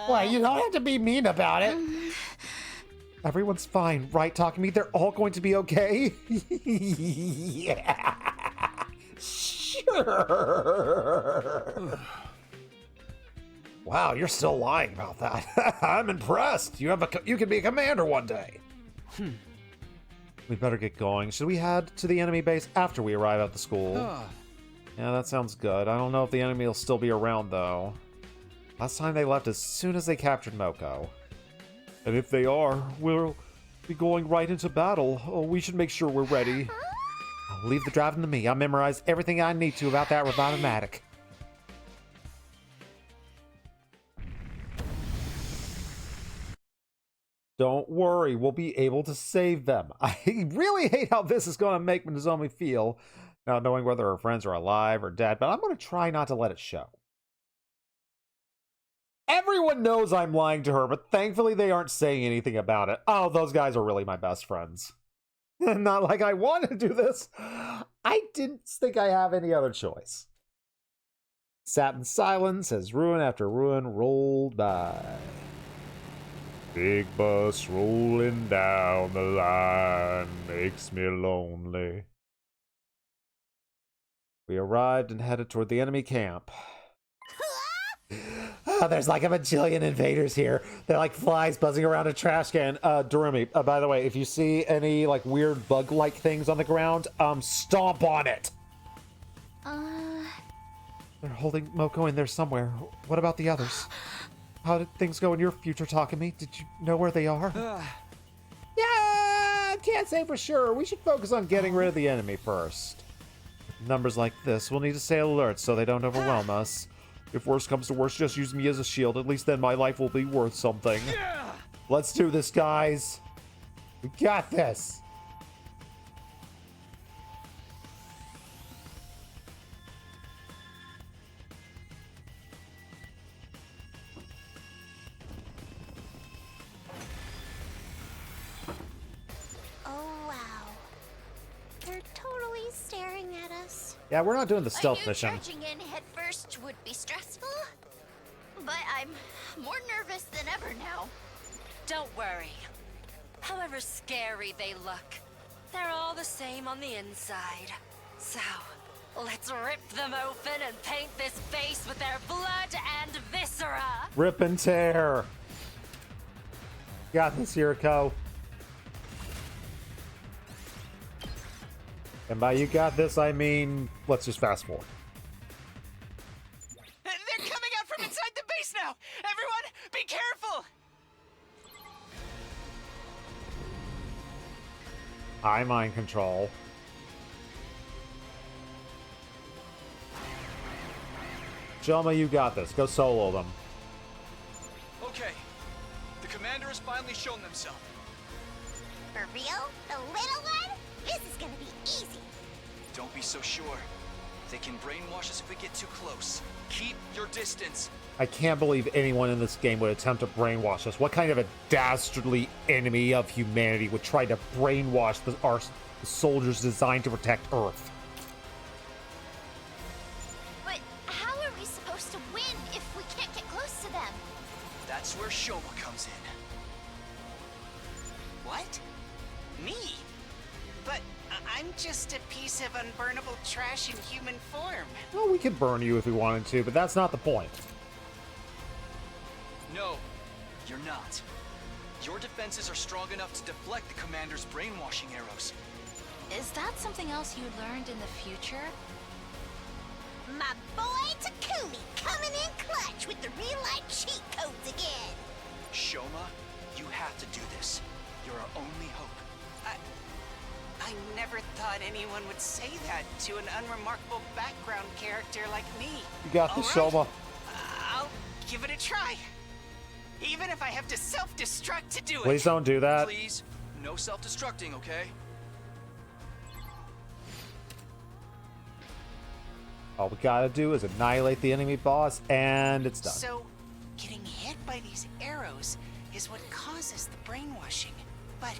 Well, you don't have to be mean about it. Everyone's fine, right, Takumi? They're all going to be okay? Yeah. Sure. Wow, you're still lying about that. I'm impressed. You could be a commander one day. We better get going. Should we head to the enemy base after we arrive at the school? Yeah, that sounds good. I don't know if the enemy will still be around, though. Last time they left as soon as they captured Moko. And if they are, we'll be going right into battle. Oh, we should make sure we're ready. I'll leave the driving to me. I memorized everything I need to about that Robotomatic. Don't worry, we'll be able to save them. I really hate how this is going to make Nozomi feel, not knowing whether her friends are alive or dead, but I'm going to try not to let it show. Everyone knows I'm lying to her, but thankfully they aren't saying anything about it. Oh, those guys are really my best friends. Not like I want to do this. I didn't think I have any other choice. Sat in silence as ruin after ruin rolled by. Big bus rolling down the line makes me lonely. We arrived and headed toward the enemy camp. There's like a bajillion invaders here. They're like flies buzzing around a trash can. Durumi, by the way, if you see any like weird bug-like things on the ground, stomp on it. They're holding Moko in there somewhere. What about the others? How did things go in your future, Takumi? Did you know where they are? Yeah, can't say for sure. We should focus on getting rid of the enemy first. With numbers like this, we'll need to stay alert so they don't overwhelm us. If worse comes to worse, just use me as a shield. At least then my life will be worth something. Yeah! Let's do this, guys. We got this. Yeah, we're not doing the stealth mission. Charging in head first would be stressful, but I'm more nervous than ever now. Don't worry. However scary they look, they're all the same on the inside. So, let's rip them open and paint this base with their blood and viscera. Rip and tear. Got this, Hiroko. And by you got this, I mean, let's just fast forward. They're coming out from inside the base now! Everyone, be careful! I mind control. Jelma, you got this. Go solo them. Okay. The commander has finally shown themselves. For real? The little one? This is gonna be easy. Don't be so sure. They can brainwash us if we get too close. Keep your distance. I can't believe anyone in this game would attempt to brainwash us. What kind of a dastardly enemy of humanity would try to brainwash our soldiers designed to protect Earth? But how are we supposed to win if we can't get close to them? That's where Shoma comes in. What? Me? But I'm just a piece of unburnable trash in human form. Well, we could burn you if we wanted to, but that's not the point. No, you're not. Your defenses are strong enough to deflect the commander's brainwashing arrows. Is that something else you learned in the future? My boy Takumi coming in clutch with the real-life cheat codes again. Shoma, you have to do this. You're our only hope. I never thought anyone would say that to an unremarkable background character like me. You got this, All right. Shoma. I'll give it a try. Even if I have to self-destruct to do it. Please don't do that. Please, no self-destructing, okay? All we gotta do is annihilate the enemy boss, and it's done. So, getting hit by these arrows is what causes the brainwashing. But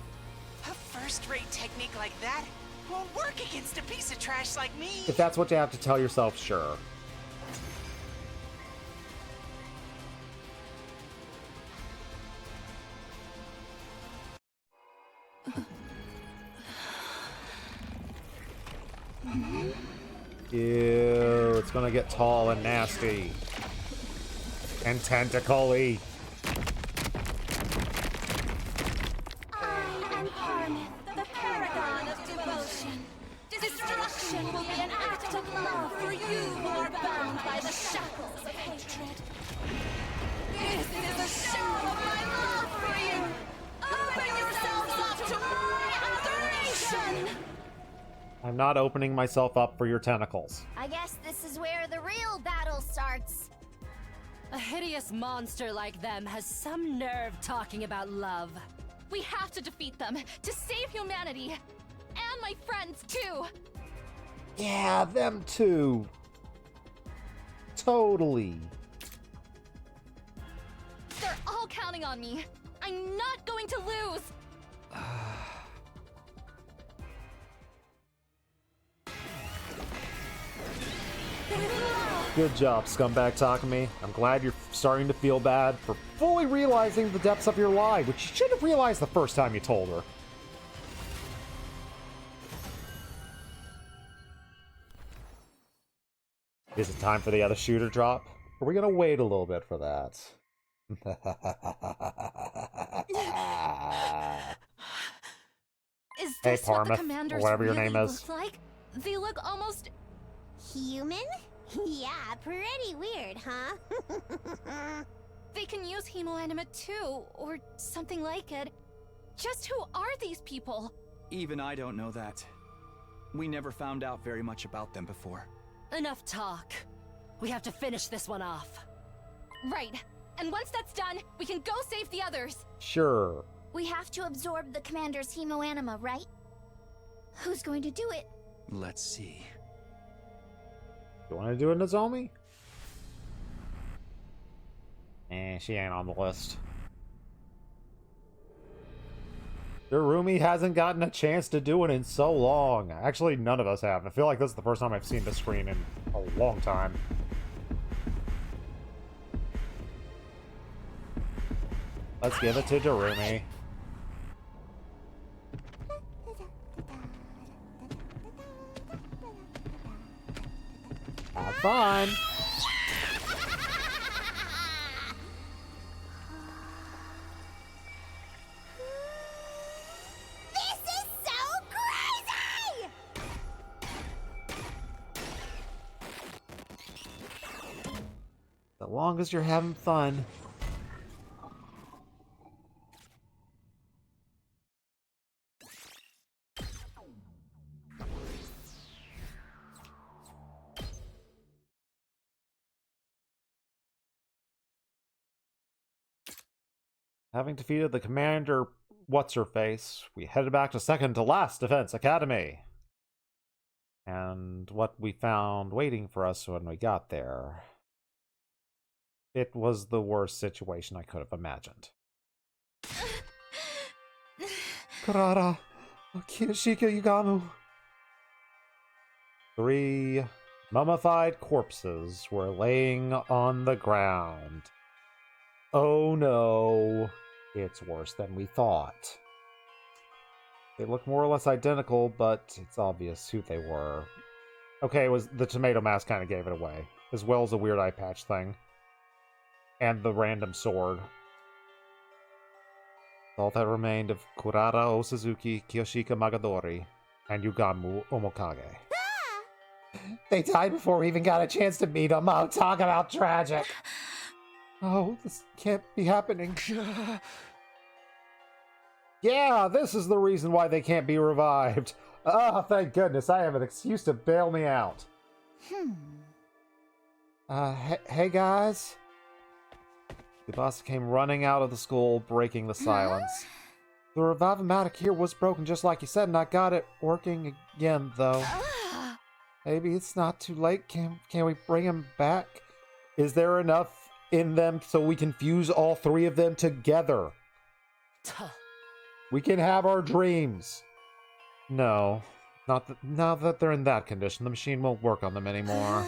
a first-rate technique like that won't work against a piece of trash like me. If that's what you have to tell yourself, sure. Ew, it's gonna get tall and nasty. And tentacle-y. I am Harmith, the paragon of devotion. Destruction will be an act of love for you who are bound by the shackles of hatred. This is a show of my love for you. Open yourselves up to my adoration. I'm not opening myself up for your tentacles. I guess this is where the real battle starts. A hideous monster like them has some nerve talking about love. We have to defeat them to save humanity. And my friends, too. Yeah, them too. Totally. They're all counting on me. I'm not going to lose. Good job, scumbag Takumi. I'm glad you're starting to feel bad for fully realizing the depths of your lie, which you should have realized the first time you told her. Is it time for the other shooter drop? Are we gonna wait a little bit for that? Is Hey, this what the Parmith, or commanders whatever your really name is. look like? They look almost... Human? Yeah, pretty weird, huh? They can use hemoanima too, or something like it. Just who are these people? Even I don't know that. We never found out very much about them before. Enough talk. We have to finish this one off. Right. And once that's done, we can go save the others. Sure. We have to absorb the commander's hemoanima, right? Who's going to do it? Let's see. You want to do it, Nozomi? She ain't on the list. Urumi hasn't gotten a chance to do it in so long. Actually, none of us have. I feel like this is the first time I've seen the screen in a long time. Let's give it to Darumi. Have fun! This is so crazy! As long as you're having fun. Having defeated the commander, what's-her-face, we headed back to second to last Defense Academy. And what we found waiting for us when we got there, it was the worst situation I could have imagined. Karada, Shika Yugamu. 3 mummified corpses were laying on the ground. Oh no, it's worse than we thought. They look more or less identical, but it's obvious who they were. Okay, it was the tomato mask kind of gave it away, as well as a weird eye patch thing. And the random sword. All that remained of Kurara Osuzuki, Kiyoshika Magadori, and Yugamu Omokage. They died before we even got a chance to meet them. Oh, talk about tragic. Oh, this can't be happening. Yeah, this is the reason why they can't be revived. Oh, thank goodness, I have an excuse to bail me out. Hey guys. The boss came running out of the school, breaking the silence. The Revive-O-Matic here was broken just like you said, and I got it working again, though. Maybe it's not too late. Can we bring him back? Is there enough in them so we can fuse all three of them together? We can have our dreams. No, now that they're in that condition, the machine won't work on them anymore.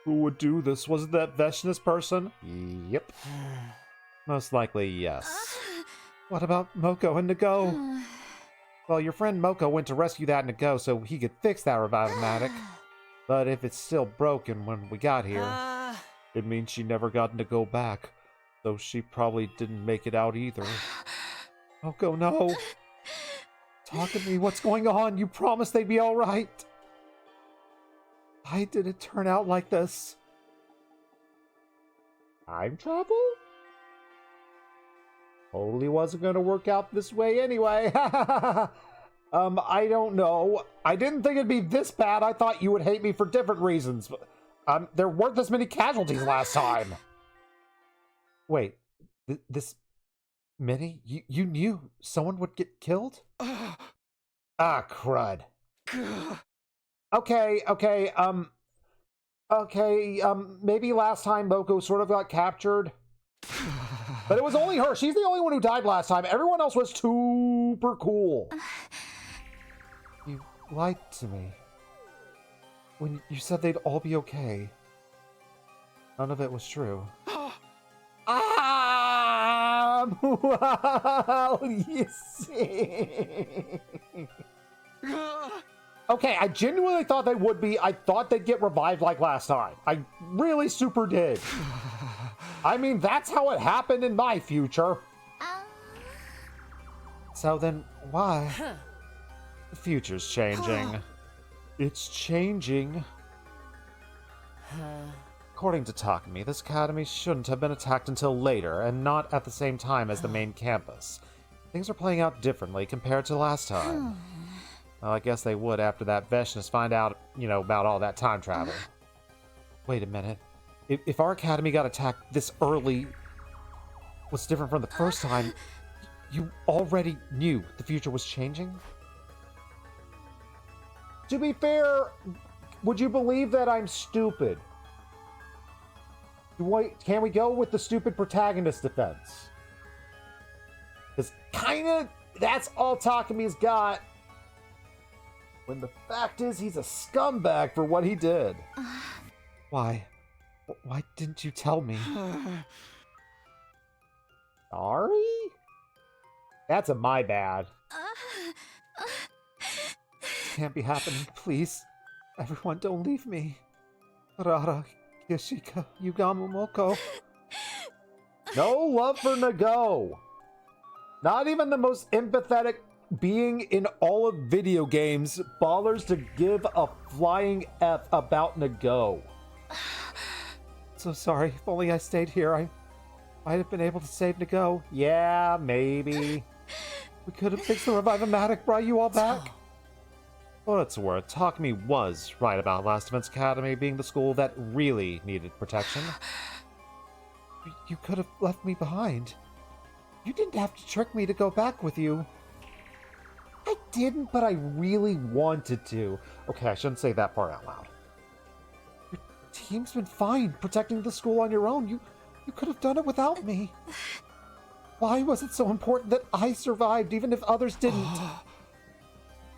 Who would do this? Was it that Veshness person? Yep. Most likely, yes. What about Moko and Nago? Well, your friend Moko went to rescue that Nago so he could fix that Revive-O-Matic. But if it's still broken when we got here, it means she never got Nago back. So she probably didn't make it out either. Moko, no. Talk to me. What's going on? You promised they'd be alright. Why did it turn out like this? Time travel? Totally wasn't going to work out this way anyway. I don't know. I didn't think it'd be this bad. I thought you would hate me for different reasons. There weren't this many casualties last time. Wait, this many? You knew someone would get killed? Ah, crud. Okay, maybe last time Moko sort of got captured. But it was only her. She's the only one who died last time. Everyone else was super cool. You lied to me. When you said they'd all be okay. None of it was true. Well, you see. Okay, I genuinely thought they would be. I thought they'd get revived like last time. I really super did. I mean, that's how it happened in my future. So then, why? The future's changing. It's changing. According to Takumi, this academy shouldn't have been attacked until later, and not at the same time as the main campus. Things are playing out differently compared to last time. Well, I guess they would after that Veshness find out, about all that time travel. Wait a minute. If our academy got attacked this early, what's different from the first time, you already knew the future was changing? To be fair, would you believe that I'm stupid? Can we go with the stupid protagonist defense? Because kinda, that's all Takumi's got. When the fact is, he's a scumbag for what he did. Why? Why didn't you tell me? Sorry? That's my bad. Can't be happening, please. Everyone, don't leave me. Rara, Yoshika, Yugamu, Moko. No love for Nago. Not even the most empathetic being in all of video games bothers to give a flying F about Nago. So sorry. If only I stayed here, I might have been able to save Nago. Yeah, maybe. We could have fixed the Revive-O-Matic, brought you all back. What it's worth, Takumi was right about Last Defense Academy being the school that really needed protection. You could have left me behind. You didn't have to trick me to go back with you. I didn't, but I really wanted to. Okay, I shouldn't say that part out loud. Your team's been fine protecting the school on your own. You could have done it without me. Why was it so important that I survived even if others didn't?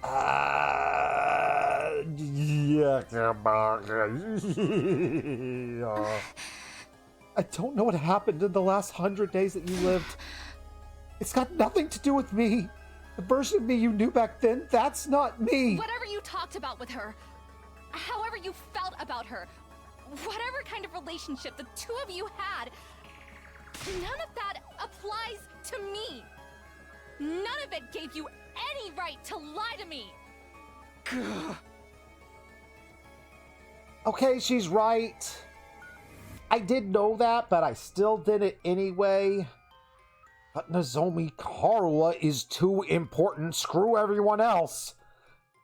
I don't know what happened in the last 100 days that you lived. It's got nothing to do with me. The version of me you knew back then, that's not me. Whatever you talked about with her, however you felt about her, whatever kind of relationship the two of you had, none of that applies to me. None of it gave you any right to lie to me! Okay, she's right. I did know that, but I still did it anyway. But Nozomi Karua is too important. Screw everyone else.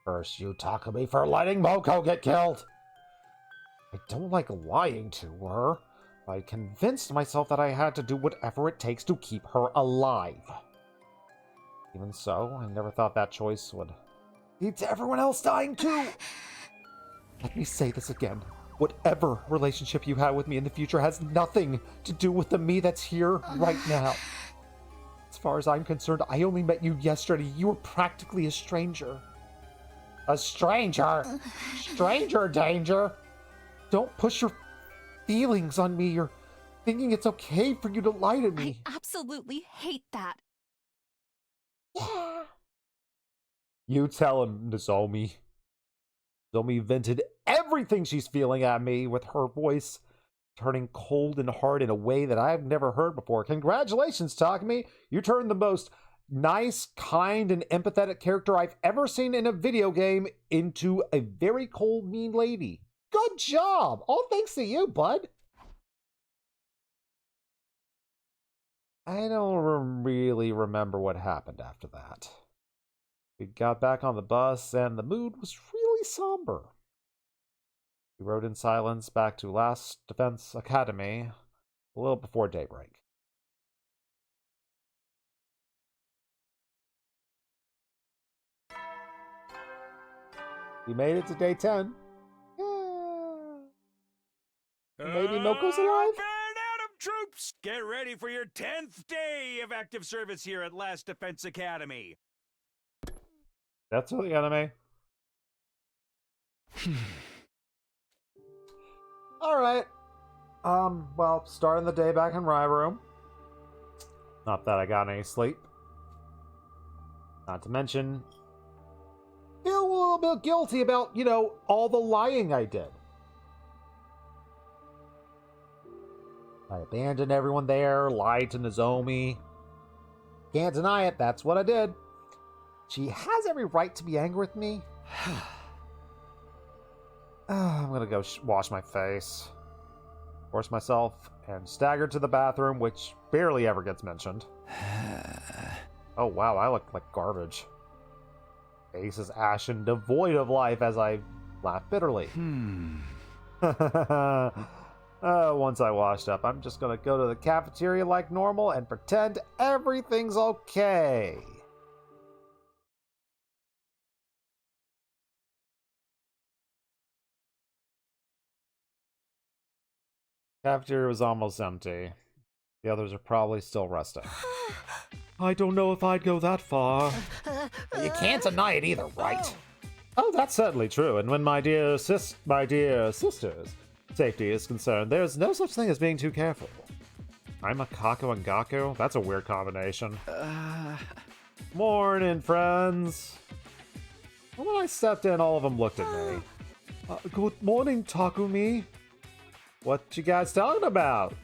First, you talk to me for letting Moko get killed. I don't like lying to her. I convinced myself that I had to do whatever it takes to keep her alive. Even so, I never thought that choice would lead to everyone else dying too. Let me say this again. Whatever relationship you have with me in the future has nothing to do with the me that's here right now. As far as I'm concerned, I only met you yesterday. You were practically a stranger. A stranger? Stranger danger? Don't push your feelings on me. You're thinking it's okay for you to lie to me. I absolutely hate that. Yeah. You tell him, Nozomi. Nozomi vented everything she's feeling at me, with her voice turning cold and hard in a way that I've never heard before. Congratulations, Takumi. You turned the most nice, kind, and empathetic character I've ever seen in a video game into a very cold, mean lady. Good job! All thanks to you, bud. I don't really remember what happened after that. We got back on the bus, and the mood was really somber. We rode in silence back to Last Defense Academy a little before daybreak. We made it to day 10. Maybe Moko's alive? Troops, get ready for your 10th day of active service here at Last Defense Academy. That's the enemy. Alright. Well, starting the day back in Rye Room. Not that I got any sleep. Not to mention, feel a little bit guilty about, all the lying I did. I abandoned everyone there, lied to Nozomi. Can't deny it, that's what I did. She has every right to be angry with me. I'm gonna go wash my face, force myself, and stagger to the bathroom, which barely ever gets mentioned. Oh wow, I look like garbage. Face is ashen, devoid of life, as I laugh bitterly. Once I washed up, I'm just gonna go to the cafeteria like normal and pretend everything's okay. Cafeteria was almost empty. The others are probably still resting. I don't know if I'd go that far. You can't deny it either, right? Oh, that's certainly true. And when my dear sisters' safety is concerned, there's no such thing as being too careful. I'm a Kako and Gaku? That's a weird combination. Morning, friends. When I stepped in, all of them looked at me. Good morning, Takumi. What you guys talking about?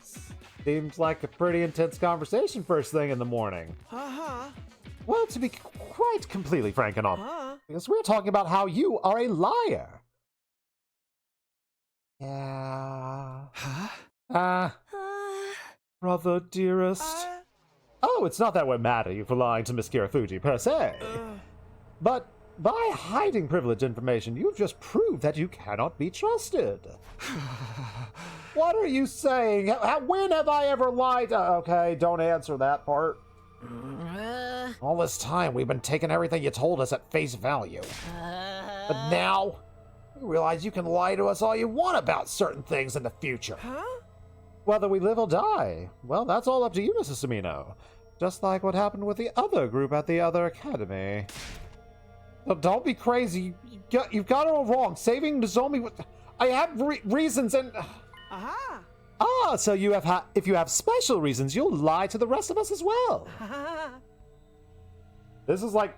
Seems like a pretty intense conversation first thing in the morning. Well, to be quite completely frank and honest, because we're talking about how you are a liar. Yeah. Brother dearest. Oh, it's not that we're mad at you for lying to Miss Kirafuji per se. But by hiding privileged information, you've just proved that you cannot be trusted. What are you saying? When have I ever lied? Okay, don't answer that part. All this time, we've been taking everything you told us at face value. But now, you realize you can lie to us all you want about certain things in the future. Whether we live or die, well, that's all up to you, Mrs. Samino. Just like what happened with the other group at the other academy. No, don't be crazy. You've got it all wrong. Saving Nozomi with... I have reasons and... so you have if you have special reasons, you'll lie to the rest of us as well. This is like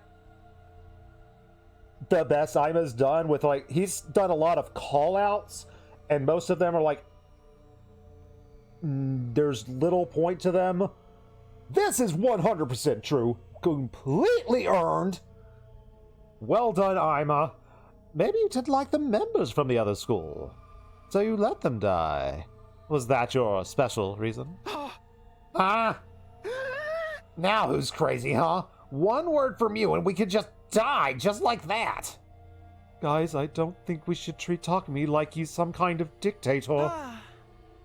the best Aima's done with, like, he's done a lot of call-outs, and most of them are like, there's little point to them. This is 100% true. Completely earned. Well done, Ima. Maybe you didn't like the members from the other school, so you let them die. Was that your special reason? Huh? Now who's crazy, huh? One word from you and we could just die just like that. Guys, I don't think we should treat Takumi like he's some kind of dictator.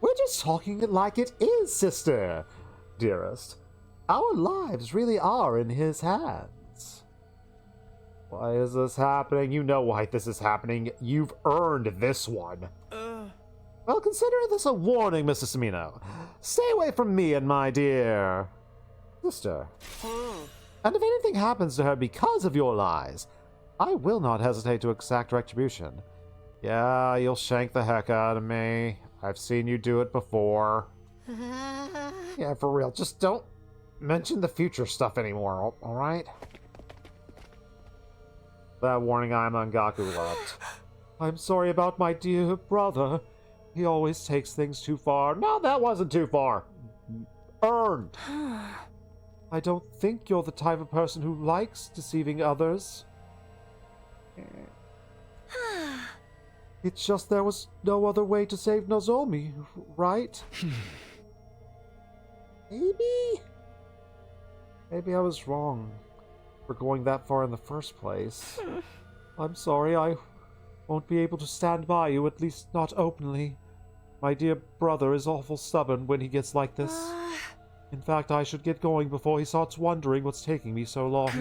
We're just talking it like it is, sister. Dearest, our lives really are in his hands. Why is this happening? You know why this is happening. You've earned this one. Well, consider this a warning, Mr. Samino. Stay away from me and my dear sister. And if anything happens to her because of your lies, I will not hesitate to exact retribution. Yeah, you'll shank the heck out of me. I've seen you do it before. Yeah, for real. Just don't mention the future stuff anymore, alright? That warning Ima and Gaku loved. I'm sorry about my dear brother. He always takes things too far. No, that wasn't too far. Earned. I don't think you're the type of person who likes deceiving others. It's just there was no other way to save Nozomi, right? Maybe I was wrong for going that far in the first place. I'm sorry, I won't be able to stand by you, at least not openly. My dear brother is awful stubborn when he gets like this. In fact, I should get going before he starts wondering what's taking me so long.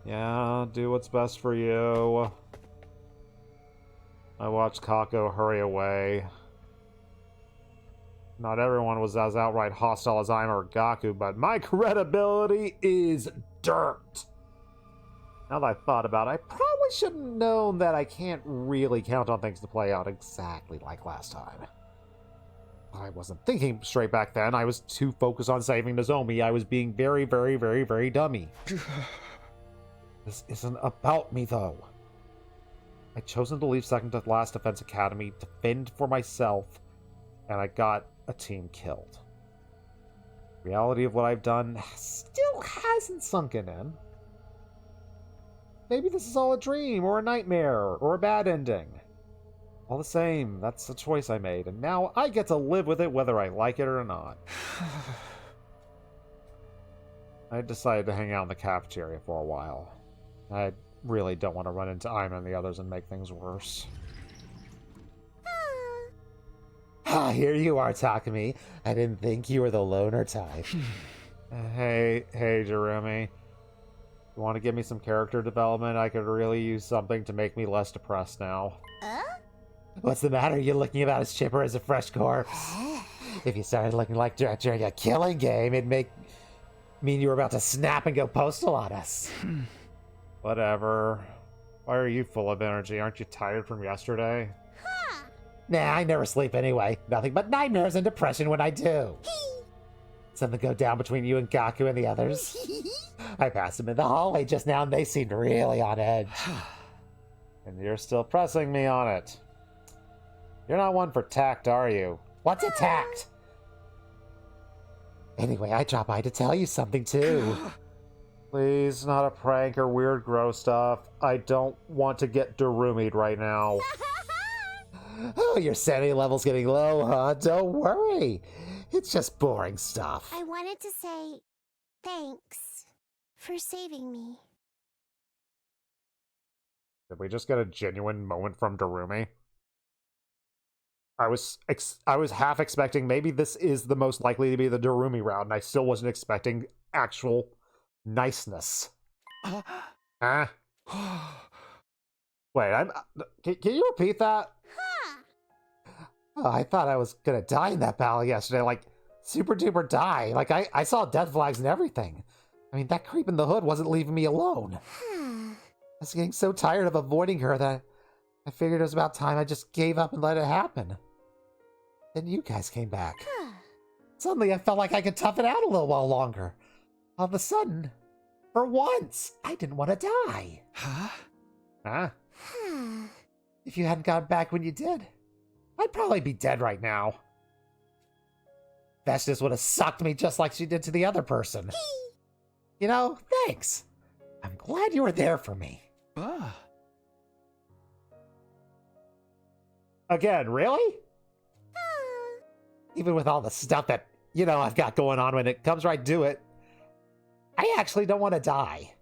Yeah, do what's best for you. I watched Kako hurry away. Not everyone was as outright hostile as Ima or Gaku, but my credibility is dirt. Now that I've thought about it, I probably should have known that I can't really count on things to play out exactly like last time. I wasn't thinking straight back then. I was too focused on saving Nozomi. I was being very, very, very, very dummy. This isn't about me, though. I'd chosen to leave second to last Defense Academy, to fend for myself, and I got a team killed. Reality of what I've done still hasn't sunken in. Maybe this is all a dream, or a nightmare, or a bad ending. All the same, that's the choice I made, and now I get to live with it whether I like it or not. I decided to hang out in the cafeteria for a while. I really don't want to run into Ima and the others and make things worse. Ah, here you are, Takumi. I didn't think you were the loner type. Hey, Jeremy. You want to give me some character development? I could really use something to make me less depressed now. What's the matter? You're looking about as chipper as a fresh corpse. If you started looking like during a killing game, it'd mean you were about to snap and go postal on us. Whatever. Why are you full of energy? Aren't you tired from yesterday? Nah, I never sleep anyway. Nothing but nightmares and depression when I do. Something go down between you and Gaku and the others? I passed them in the hallway just now and they seemed really on edge. And you're still pressing me on it. You're not one for tact, are you? What's a tact? Anyway, I dropped by to tell you something too. Please, not a prank or weird gross stuff. I don't want to get Darumi'd right now. Oh, your sanity level's getting low, huh? Don't worry. It's just boring stuff. I wanted to say thanks for saving me. Did we just get a genuine moment from Darumi? I was half expecting maybe this is the most likely to be the Darumi route, and I still wasn't expecting actual niceness. Huh? Wait, can you repeat that? Oh, I thought I was gonna die in that battle yesterday, like, super duper die. Like, I saw death flags and everything. I mean, that creep in the hood wasn't leaving me alone. I was getting so tired of avoiding her that I figured it was about time I just gave up and let it happen. Then you guys came back. Suddenly I felt like I could tough it out a little while longer. All of a sudden, for once, I didn't want to die. Huh? If you hadn't gotten back when you did, I'd probably be dead right now. Vestness would have sucked me just like she did to the other person. You know, thanks. I'm glad you were there for me. Again, really? Even with all the stuff that, you know, I've got going on when it comes right to it, I actually don't want to die.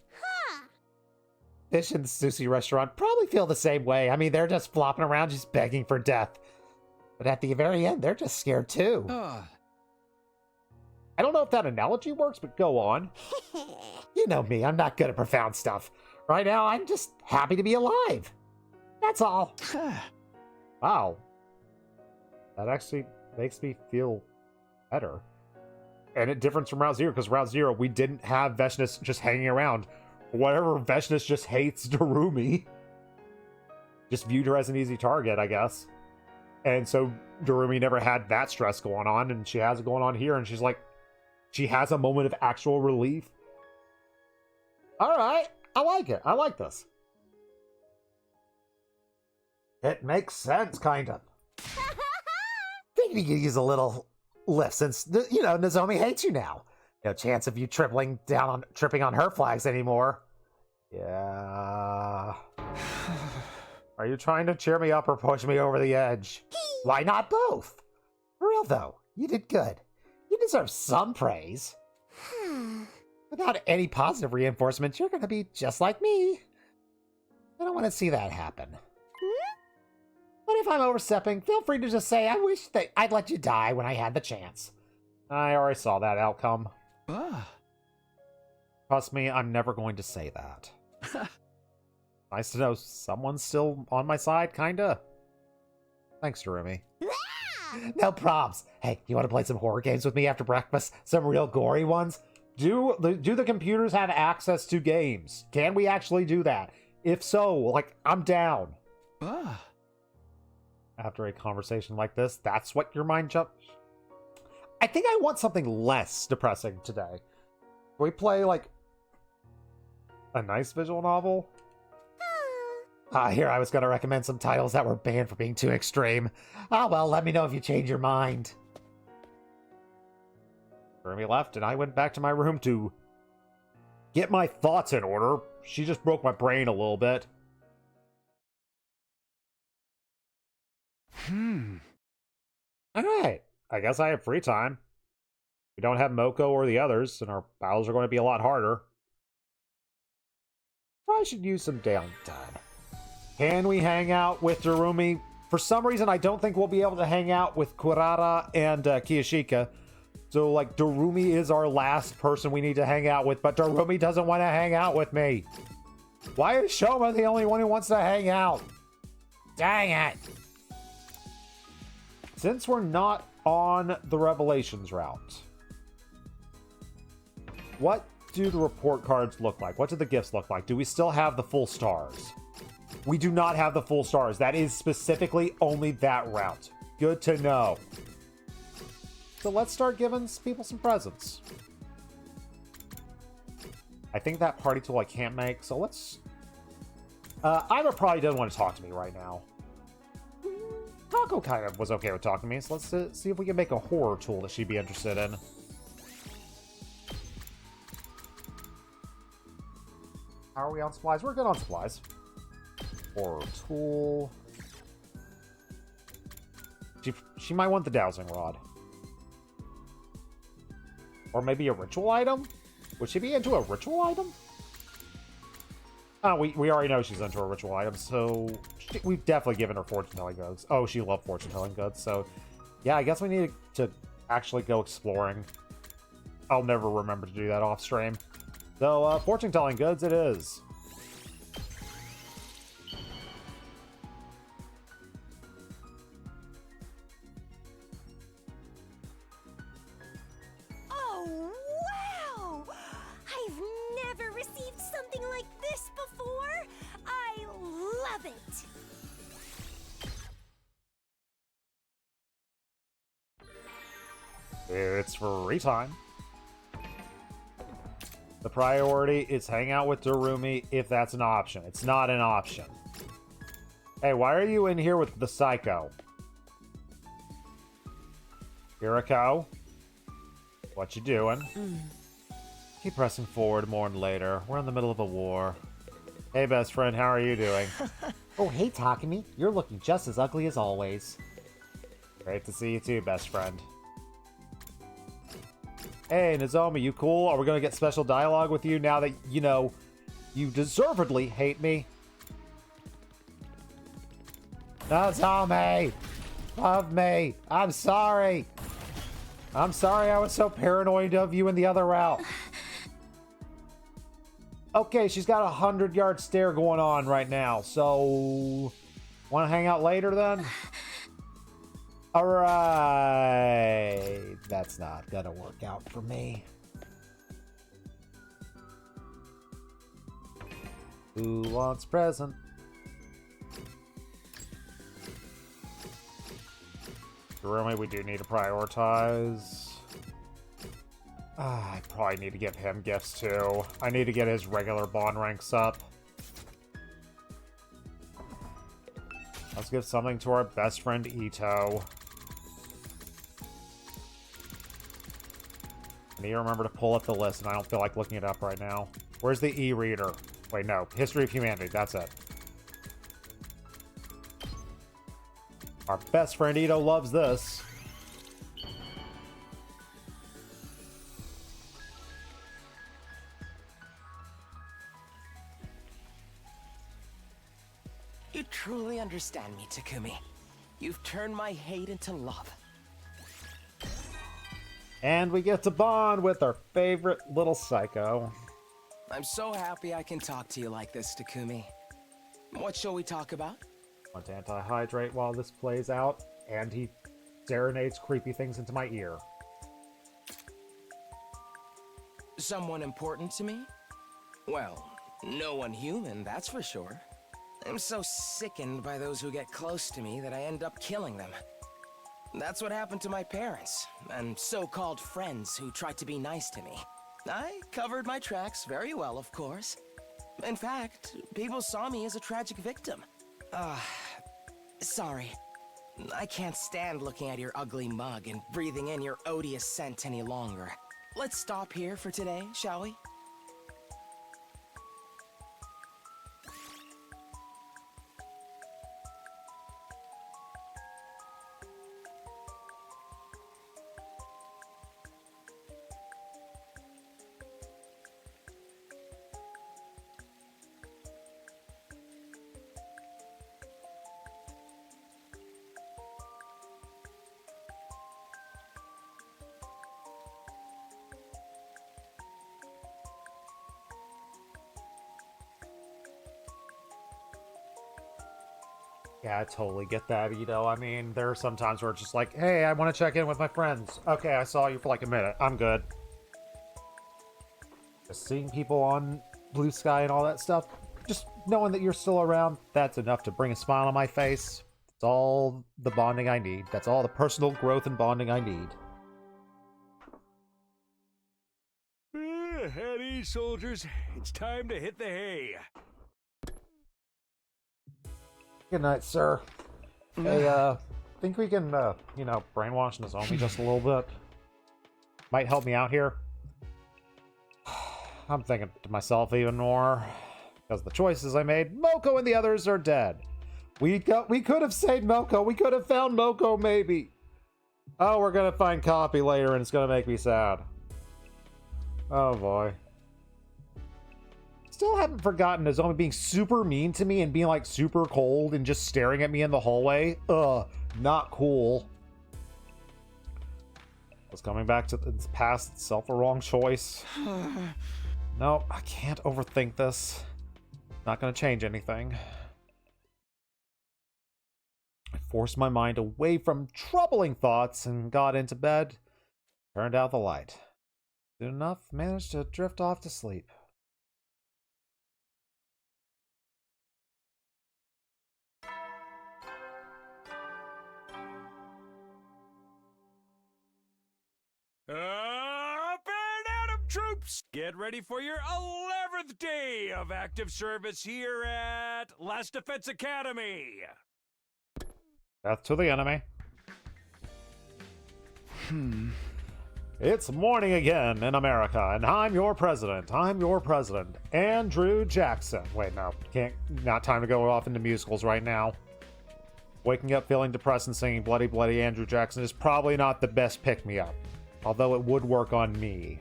Fish and the sushi restaurant probably feel the same way. I mean, they're just flopping around, just begging for death. But at the very end, they're just scared too. I don't know if that analogy works, but go on. You know me, I'm not good at profound stuff. Right now, I'm just happy to be alive. That's all. Wow. That actually makes me feel better. And it differs from Route Zero, because Route Zero, we didn't have Vestness just hanging around. Whatever, Vestness just hates Darumi. Just viewed her as an easy target, I guess. And so Darumi never had that stress going on, and she has it going on here, and she's like, she has a moment of actual relief. Alright, I like it. I like this. It makes sense, kind of. Think you could use a little lift since, you know, Nozomi hates you now. No chance of you tripping on her flags anymore. Yeah. Are you trying to cheer me up or push me over the edge? Why not both? For real though, you did good. You deserve some praise. Without any positive reinforcement, you're gonna be just like me. I don't want to see that happen. But if I'm overstepping, feel free to just say, I wish that I'd let you die when I had the chance. I already saw that outcome. Trust me, I'm never going to say that. Nice to know someone's still on my side, kinda. Thanks, Darumi. No probs. Hey, you want to play some horror games with me after breakfast? Some real gory ones? Do the computers have access to games? Can we actually do that? If so, like, I'm down. After a conversation like this, that's what your mind jumps. I think I want something less depressing today. Can we play, like, a nice visual novel? Here I was going to recommend some titles that were banned for being too extreme. Well, let me know if you change your mind. Jeremy left, and I went back to my room to get my thoughts in order. She just broke my brain a little bit. Alright, I guess I have free time. We don't have Moko or the others, and our battles are going to be a lot harder. I should use some downtime. Can we hang out with Darumi? For some reason, I don't think we'll be able to hang out with Kurara and Kiyashika. So, like, Darumi is our last person we need to hang out with, but Darumi doesn't want to hang out with me. Why is Shoma the only one who wants to hang out? Dang it. Since we're not on the Revelations route, what do the report cards look like? What do the gifts look like? Do we still have the full stars? We do not have the full stars. That is specifically only that route. Good to know. So let's start giving people some presents. I think that party tool I can't make, so let's... Ira probably doesn't want to talk to me right now. Taco kind of was okay with talking to me, so let's see if we can make a horror tool that she'd be interested in. How are we on supplies? We're good on supplies. Horror tool. She might want the dowsing rod. Or maybe a ritual item? Would she be into a ritual item? We already know she's into a ritual item, so we've definitely given her fortune-telling goods. Oh, she loved fortune-telling goods, so yeah, I guess we need to actually go exploring. I'll never remember to do that off-stream. So, fortune-telling goods it is. Oh, wow! I've never received something like this before. I love it. It's free time. The priority is hang out with Darumi if that's an option. It's not an option. Hey, why are you in here with the psycho? Hirako? What you doing? Keep pressing forward, mourn later. We're in the middle of a war. Hey, best friend, how are you doing? Oh, hey, Takumi. You're looking just as ugly as always. Great to see you too, best friend. Hey, Nozomi, you cool? Are we gonna get special dialogue with you now that, you know, you deservedly hate me? Nozomi! Love me! I'm sorry! I'm sorry I was so paranoid of you in the other route. Okay, she's got a 100-yard stare going on right now, so... Want to hang out later, then? Alright... That's not gonna work out for me. Who wants present? Really, we do need to prioritize. I probably need to give him gifts too. I need to get his regular bond ranks up. Let's give something to our best friend Ito. I need to remember to pull up the list, and I don't feel like looking it up right now. Where's the e-reader? Wait, no. History of Humanity. That's it. Our best friend Ito loves this. You truly understand me, Takumi. You've turned my hate into love. And we get to bond with our favorite little psycho. I'm so happy I can talk to you like this, Takumi. What shall we talk about? Want to anti-hydrate while this plays out, and he serenades creepy things into my ear. Someone important to me? Well, no one human, that's for sure. I'm so sickened by those who get close to me that I end up killing them. That's what happened to my parents, and so-called friends who tried to be nice to me. I covered my tracks very well, of course. In fact, people saw me as a tragic victim. Sorry. I can't stand looking at your ugly mug and breathing in your odious scent any longer. Let's stop here for today, shall we? Yeah, I totally get that, Ito. I mean, there are some times where it's just like, hey, I want to check in with my friends. Okay, I saw you for like a minute. I'm good. Just seeing people on Blue Sky and all that stuff, just knowing that you're still around, that's enough to bring a smile on my face. That's all the bonding I need. That's all the personal growth and bonding I need. At ease, soldiers. It's time to hit the hay. Good night, sir. Hey, think we can, you know, brainwash Nozomi just a little bit? Might help me out here. I'm thinking to myself even more. Because the choices I made, Moko and the others are dead. We could have saved Moko. We could have found Moko, maybe. Oh, we're gonna find Copy later, and it's gonna make me sad. Oh, boy. Still haven't forgotten Nozomi being super mean to me and being like super cold and just staring at me in the hallway. Not cool. Was coming back to the past itself a wrong choice? No, I can't overthink this. Not gonna change anything. I forced my mind away from troubling thoughts and got into bed. Turned out the light. Soon enough, managed to drift off to sleep. Up and Adam troops! Get ready for your 11th day of active service here at Last Defense Academy. Death to the enemy. It's morning again in America, and I'm your president. I'm your president, Andrew Jackson. Wait, no, not time to go off into musicals right now. Waking up feeling depressed and singing Bloody Bloody Andrew Jackson is probably not the best pick-me-up, although it would work on me.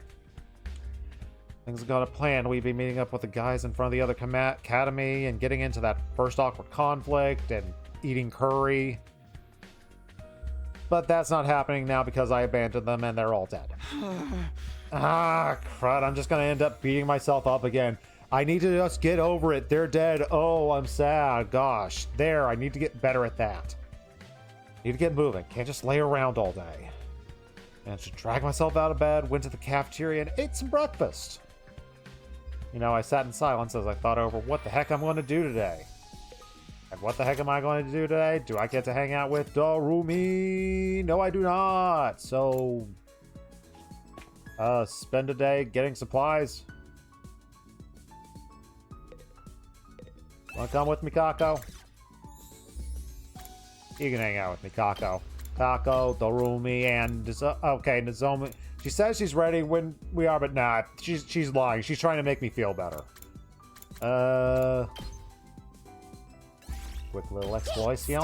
Things have got a plan. We'd be meeting up with the guys in front of the other academy and getting into that first awkward conflict and eating curry. But that's not happening now because I abandoned them and they're all dead. Ah, crud. I'm just going to end up beating myself up again. I need to just get over it. They're dead. Oh, I'm sad. Gosh. There. I need to get better at that. Need to get moving. Can't just lay around all day. And to drag myself out of bed, went to the cafeteria and ate some breakfast. You know, I sat in silence as I thought over what the heck I'm going to do today. And what the heck am I going to do today? Do I get to hang out with Darumi? No, I do not. So, spend a day getting supplies. Want to come with me, Kako? You can hang out with me, Kako. Kako, Darumi, and okay, Nozomi. She says she's ready when we are, but nah, she's lying. She's trying to make me feel better. Quick little exploration.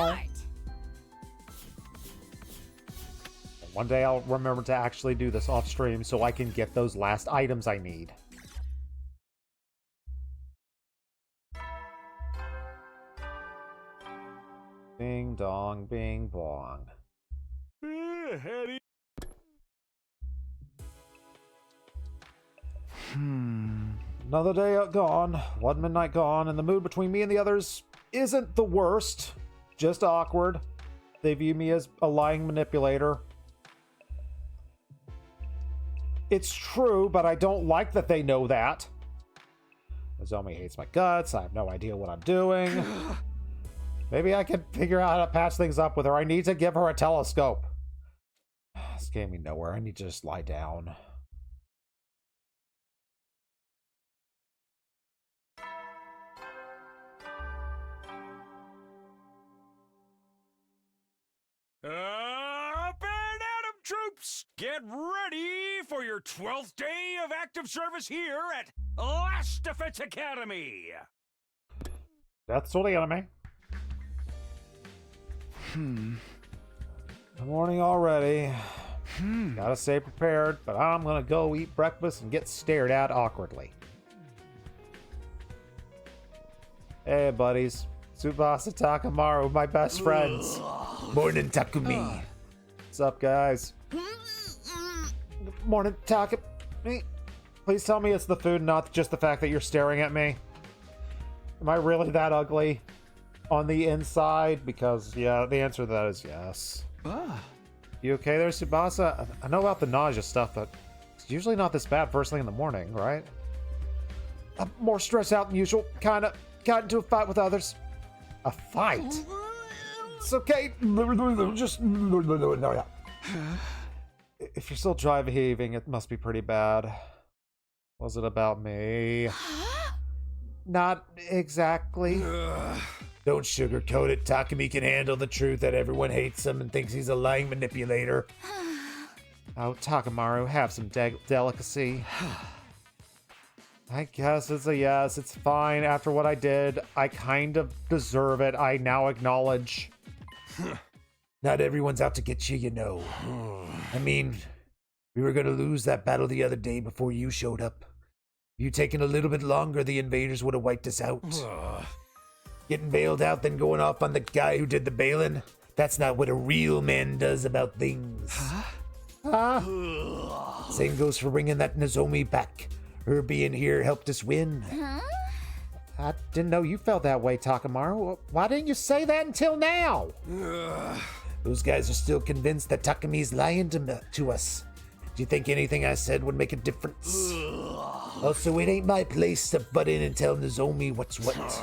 One day I'll remember to actually do this off stream so I can get those last items I need. Bing dong, bing bong. Another day gone, one midnight gone, and the mood between me and the others isn't the worst, just awkward. They view me as a lying manipulator. It's true, but I don't like that they know that. Nozomi hates my guts. I have no idea what I'm doing. Maybe I can figure out how to patch things up with her. I need to give her a telescope. This getting me nowhere. I need to just lie down. Up and Atom troops! Get ready for your 12th day of active service here at Last Defense Academy! That's the enemy. Good morning already. Gotta stay prepared, but I'm gonna go eat breakfast and get stared at awkwardly. Hey, buddies. Tsubasa Takamaru, my best friends. Morning, Takumi. What's up, guys? Morning, Takumi. Please tell me it's the food, not just the fact that you're staring at me. Am I really that ugly on the inside? Because, yeah, the answer to that is yes. You okay there, Tsubasa? I know about the nausea stuff, but it's usually not this bad first thing in the morning, right? I'm more stressed out than usual. Kinda got into a fight with others. A fight? It's okay. Just... If you're still dry heaving, it must be pretty bad. Was it about me? Not exactly. Don't sugarcoat it. Takumi can handle the truth that everyone hates him and thinks he's a lying manipulator. Oh, Takamaru, have some delicacy. I guess it's a yes. It's fine. After what I did, I kind of deserve it. I now acknowledge. Not everyone's out to get you, you know. I mean, we were going to lose that battle the other day before you showed up. If you'd taken a little bit longer, the invaders would have wiped us out. Getting bailed out, then going off on the guy who did the bailing. That's not what a real man does about things. Same goes for bringing that Nozomi back. Her being here helped us win. I didn't know you felt that way, Takamaru. Why didn't you say that until now? Those guys are still convinced that Takumi's lying to us. Do you think anything I said would make a difference? Also, it ain't my place to butt in and tell Nozomi what's what.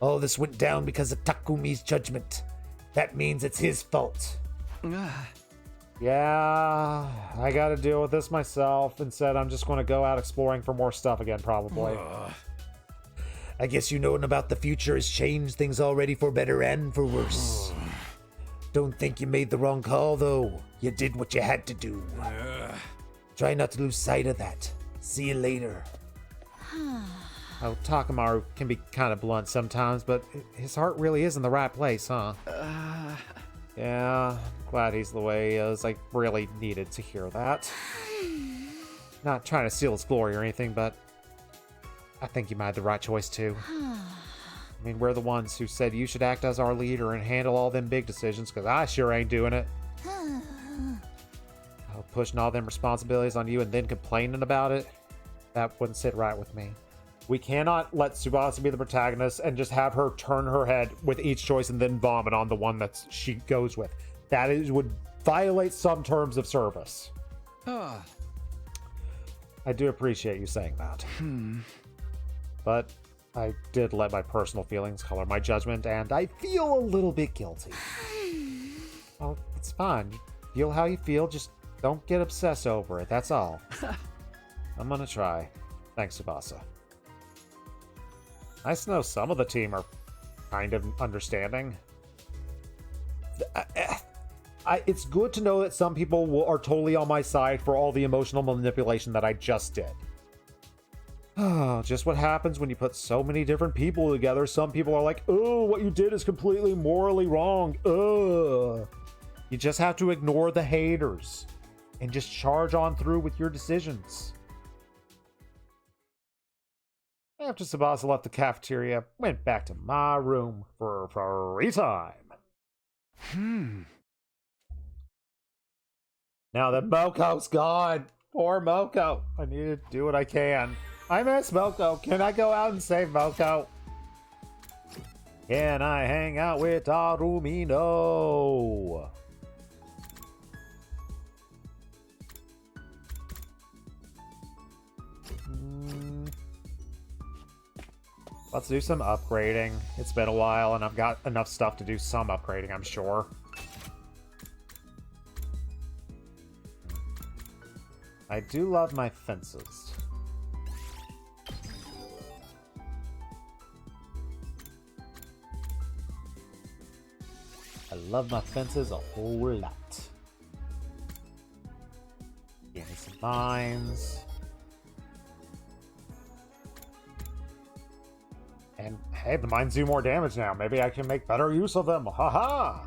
All this went down because of Takumi's judgment. That means it's his fault. Yeah, I gotta deal with this myself. Instead, I'm just gonna go out exploring for more stuff again, probably. I guess you knowing about the future has changed things already for better and for worse. Don't think you made the wrong call, though. You did what you had to do. Try not to lose sight of that. See you later. Oh, Takamaru can be kind of blunt sometimes, but his heart really is in the right place, huh? Yeah, glad he's the way he is. I really needed to hear that. Not trying to steal his glory or anything, but I think you made the right choice too. I mean, we're the ones who said you should act as our leader and handle all them big decisions, because I sure ain't doing it. Pushing all them responsibilities on you and then complaining about it, that wouldn't sit right with me. We cannot let Tsubasa be the protagonist and just have her turn her head with each choice and then vomit on the one that she goes with. That would violate some terms of service. I do appreciate you saying that. But I did let my personal feelings color my judgment, and I feel a little bit guilty. Oh, it's fine. Feel how you feel, just don't get obsessed over it, that's all. I'm gonna try. Thanks, Tsubasa. Nice to know some of the team are kind of understanding. It's good to know that some people are totally on my side for all the emotional manipulation that I just did. Oh, just what happens when you put so many different people together. Some people are like, oh, what you did is completely morally wrong. Ugh. You just have to ignore the haters and just charge on through with your decisions. After Tsubasa left the cafeteria, went back to my room for free time. Now that Moko's gone, poor Moko. I need to do what I can. I miss Moko. Can I go out and save Moko? Can I hang out with Arumino? Let's do some upgrading. It's been a while, and I've got enough stuff to do some upgrading, I'm sure. I do love my fences. I love my fences a whole lot. Give me some mines. And hey, the mines do more damage now. Maybe I can make better use of them. Haha!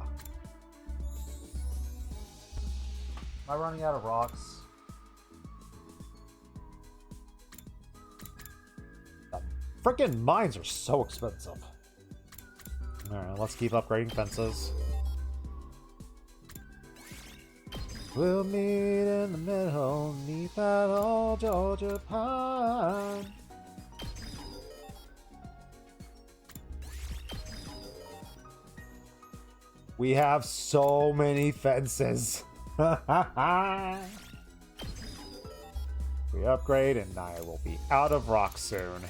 Am I running out of rocks? The frickin' mines are so expensive. Alright, let's keep upgrading fences. We'll meet in the middle, neath that old Georgia pine. We have so many fences. We upgrade and I will be out of rocks soon.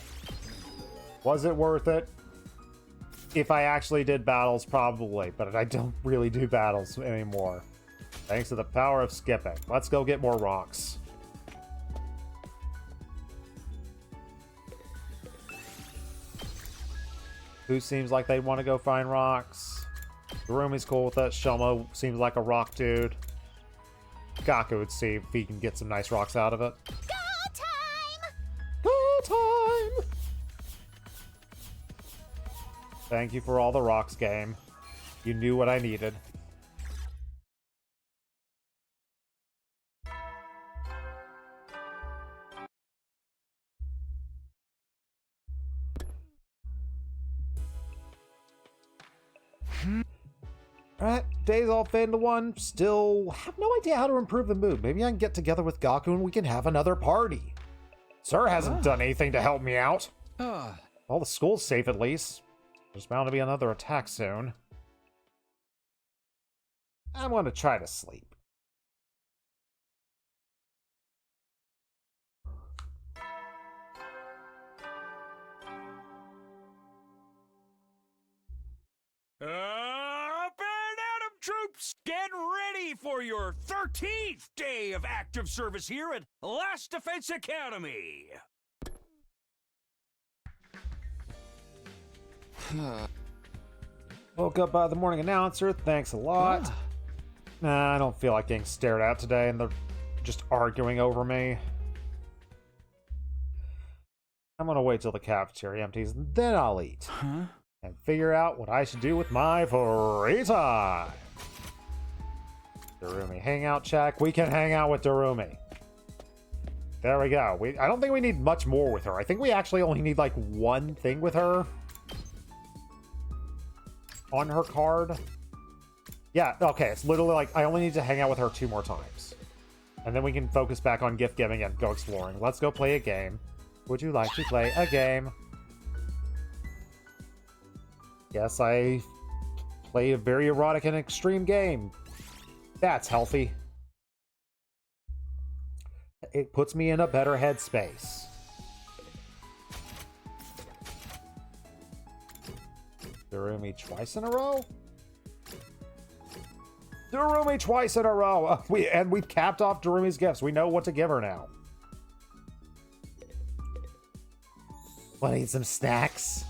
Was it worth it? If I actually did battles, probably, but I don't really do battles anymore. Thanks to the power of skipping. Let's go get more rocks. Who seems like they want to go find rocks? Gurumi's cool with it. Shomo seems like a rock dude. Gaku would see if he can get some nice rocks out of it. Go time! Go time! Thank you for all the rocks, game. You knew what I needed. Alright, days all fade into one. Still have no idea how to improve the mood. Maybe I can get together with Gaku and we can have another party. Sir hasn't done anything to help me out. Well, the school's safe at least. There's bound to be another attack soon. I'm going to try to sleep. Troops, get ready for your 13th day of active service here at Last Defense Academy. Woke up by the morning announcer. Thanks a lot. Nah, I don't feel like getting stared at today, and they're just arguing over me. I'm gonna wait till the cafeteria empties, and then I'll eat. And figure out what I should do with my free time. Darumi hangout check. We can hang out with Darumi. There we go. I don't think we need much more with her. I think we actually only need like one thing with her. On her card. Yeah, okay. It's literally like I only need to hang out with her 2 more times. And then we can focus back on gift giving and go exploring. Let's go play a game. Would you like to play a game? Yes, I play a very erotic and extreme game. That's healthy. It puts me in a better headspace. Darumi twice in a row? Darumi twice in a row! We've capped off Darumi's gifts. We know what to give her now. Want to eat some snacks?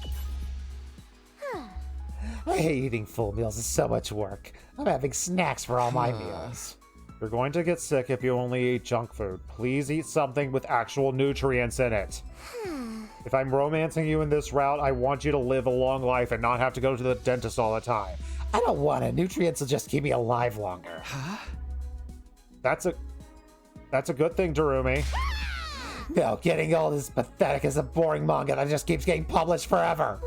I hate eating full meals. It's so much work. I'm having snacks for all my meals. You're going to get sick if you only eat junk food. Please eat something with actual nutrients in it. If I'm romancing you in this route, I want you to live a long life and not have to go to the dentist all the time. I don't want it. Nutrients will just keep me alive longer. That's a good thing, Darumi. No, getting old is pathetic as a boring manga that just keeps getting published forever.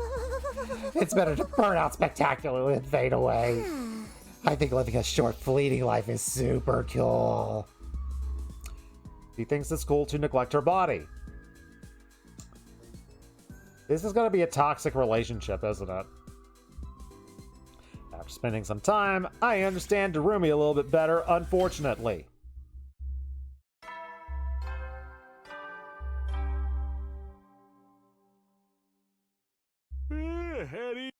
It's better to burn out spectacularly and fade away. I think living a short, fleeting life is super cool. She thinks it's cool to neglect her body. This is going to be a toxic relationship, isn't it? After spending some time, I understand Darumi a little bit better, unfortunately. Hetty.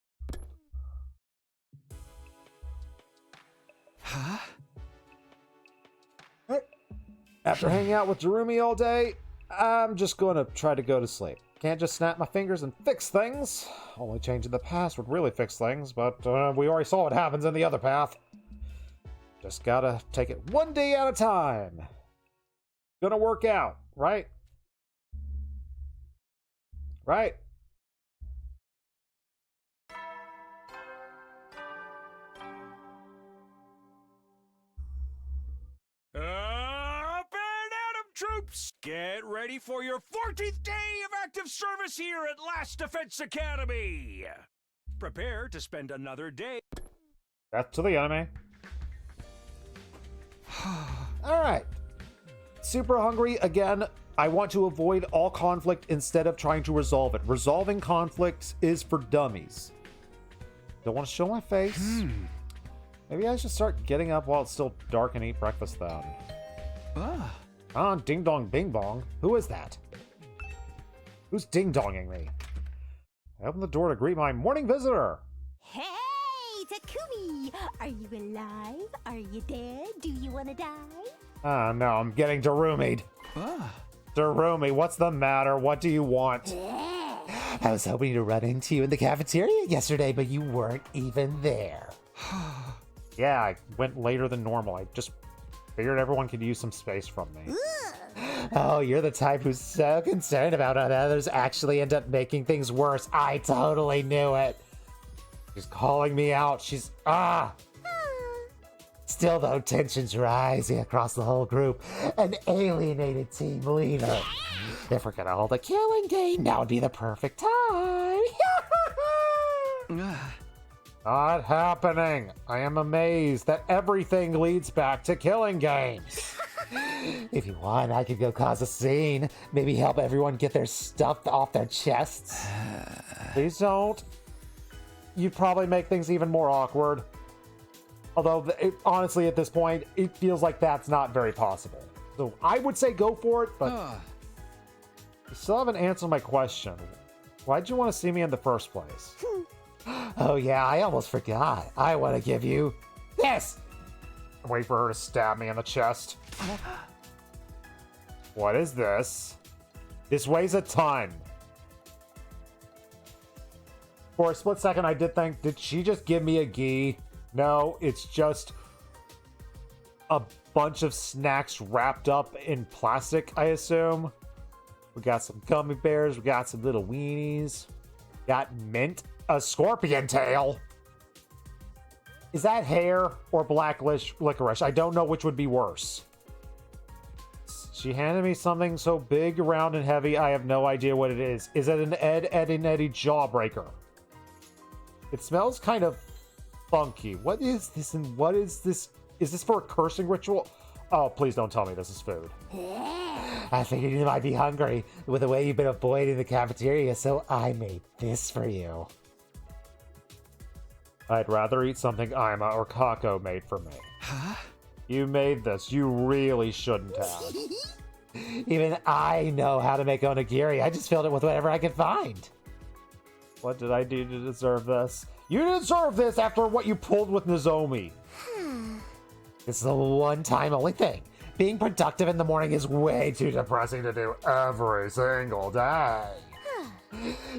After hanging out with Darumi all day, I'm just going to try to go to sleep. Can't just snap my fingers and fix things. Only changing the past would really fix things, but we already saw what happens in the other path. Just gotta take it one day at a time. Gonna work out, right? Right? Up and Atom troops! Get ready for your 14th day of active service here at Last Defense Academy! Prepare to spend another day. Death to the enemy. Alright. Super hungry. Again, I want to avoid all conflict instead of trying to resolve it. Resolving conflicts is for dummies. Don't want to show my face. Maybe I should start getting up while it's still dark and eat breakfast then. Ding dong bing bong. Who is that? Who's ding donging me? I open the door to greet my morning visitor. Hey, Takumi! Are you alive? Are you dead? Do you want to die? No, I'm getting Darumi'd. Darumi, what's the matter? What do you want? I was hoping to run into you in the cafeteria yesterday, but you weren't even there. Yeah, I went later than normal. I just figured everyone could use some space from me. Oh, you're the type who's so concerned about how others actually end up making things worse. I totally knew it. She's calling me out. She's... Still, though, tension's rising across the whole group. An alienated team leader. If we're gonna hold a killing game, now would be the perfect time. Not happening. I am amazed that everything leads back to killing games. If you want, I could go cause a scene. Maybe help everyone get their stuff off their chests. Please don't. You'd probably make things even more awkward. Although, honestly, at this point, it feels like that's not very possible. So I would say go for it, but you still haven't answered my question. Why'd you want to see me in the first place? Oh yeah, I almost forgot. I want to give you this! Wait for her to stab me in the chest. What is this? This weighs a ton. For a split second, I did think, did she just give me a gi? No, it's just a bunch of snacks wrapped up in plastic, I assume. We got some gummy bears, we got some little weenies. Got mint, a scorpion tail. Is that hair or black licorice? I don't know which would be worse. She handed me something so big, round, and heavy, I have no idea what it is. Is it an Ed, and Eddie jawbreaker? It smells kind of funky. What is this and what is this? Is this for a cursing ritual? Oh, please don't tell me this is food. I figured you might be hungry with the way you've been avoiding the cafeteria, so I made this for you. I'd rather eat something Ima or Kako made for me. Huh? You made this. You really shouldn't have. Even I know how to make onigiri. I just filled it with whatever I could find. What did I do to deserve this? You deserve this after what you pulled with Nozomi. This is a one-time only thing. Being productive in the morning is way too depressing to do every single day.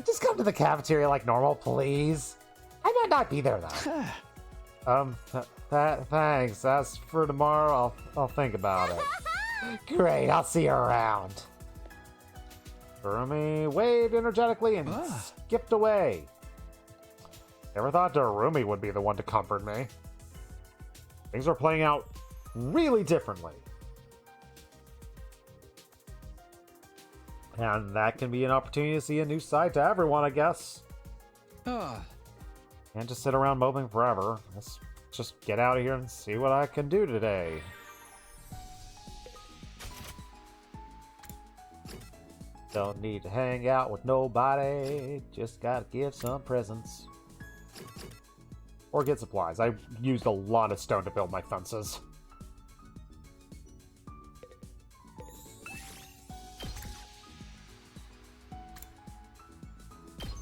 Just come to the cafeteria like normal, please. I might not be there, though. Thanks. As for tomorrow, I'll think about it. Great, I'll see you around. Darumi waved energetically and skipped away. Never thought Darumi would be the one to comfort me. Things are playing out really differently. And that can be an opportunity to see a new side to everyone, I guess. Can't just sit around moping forever. Let's just get out of here and see what I can do today. Don't need to hang out with nobody. Just gotta give some presents. Or get supplies. I used a lot of stone to build my fences.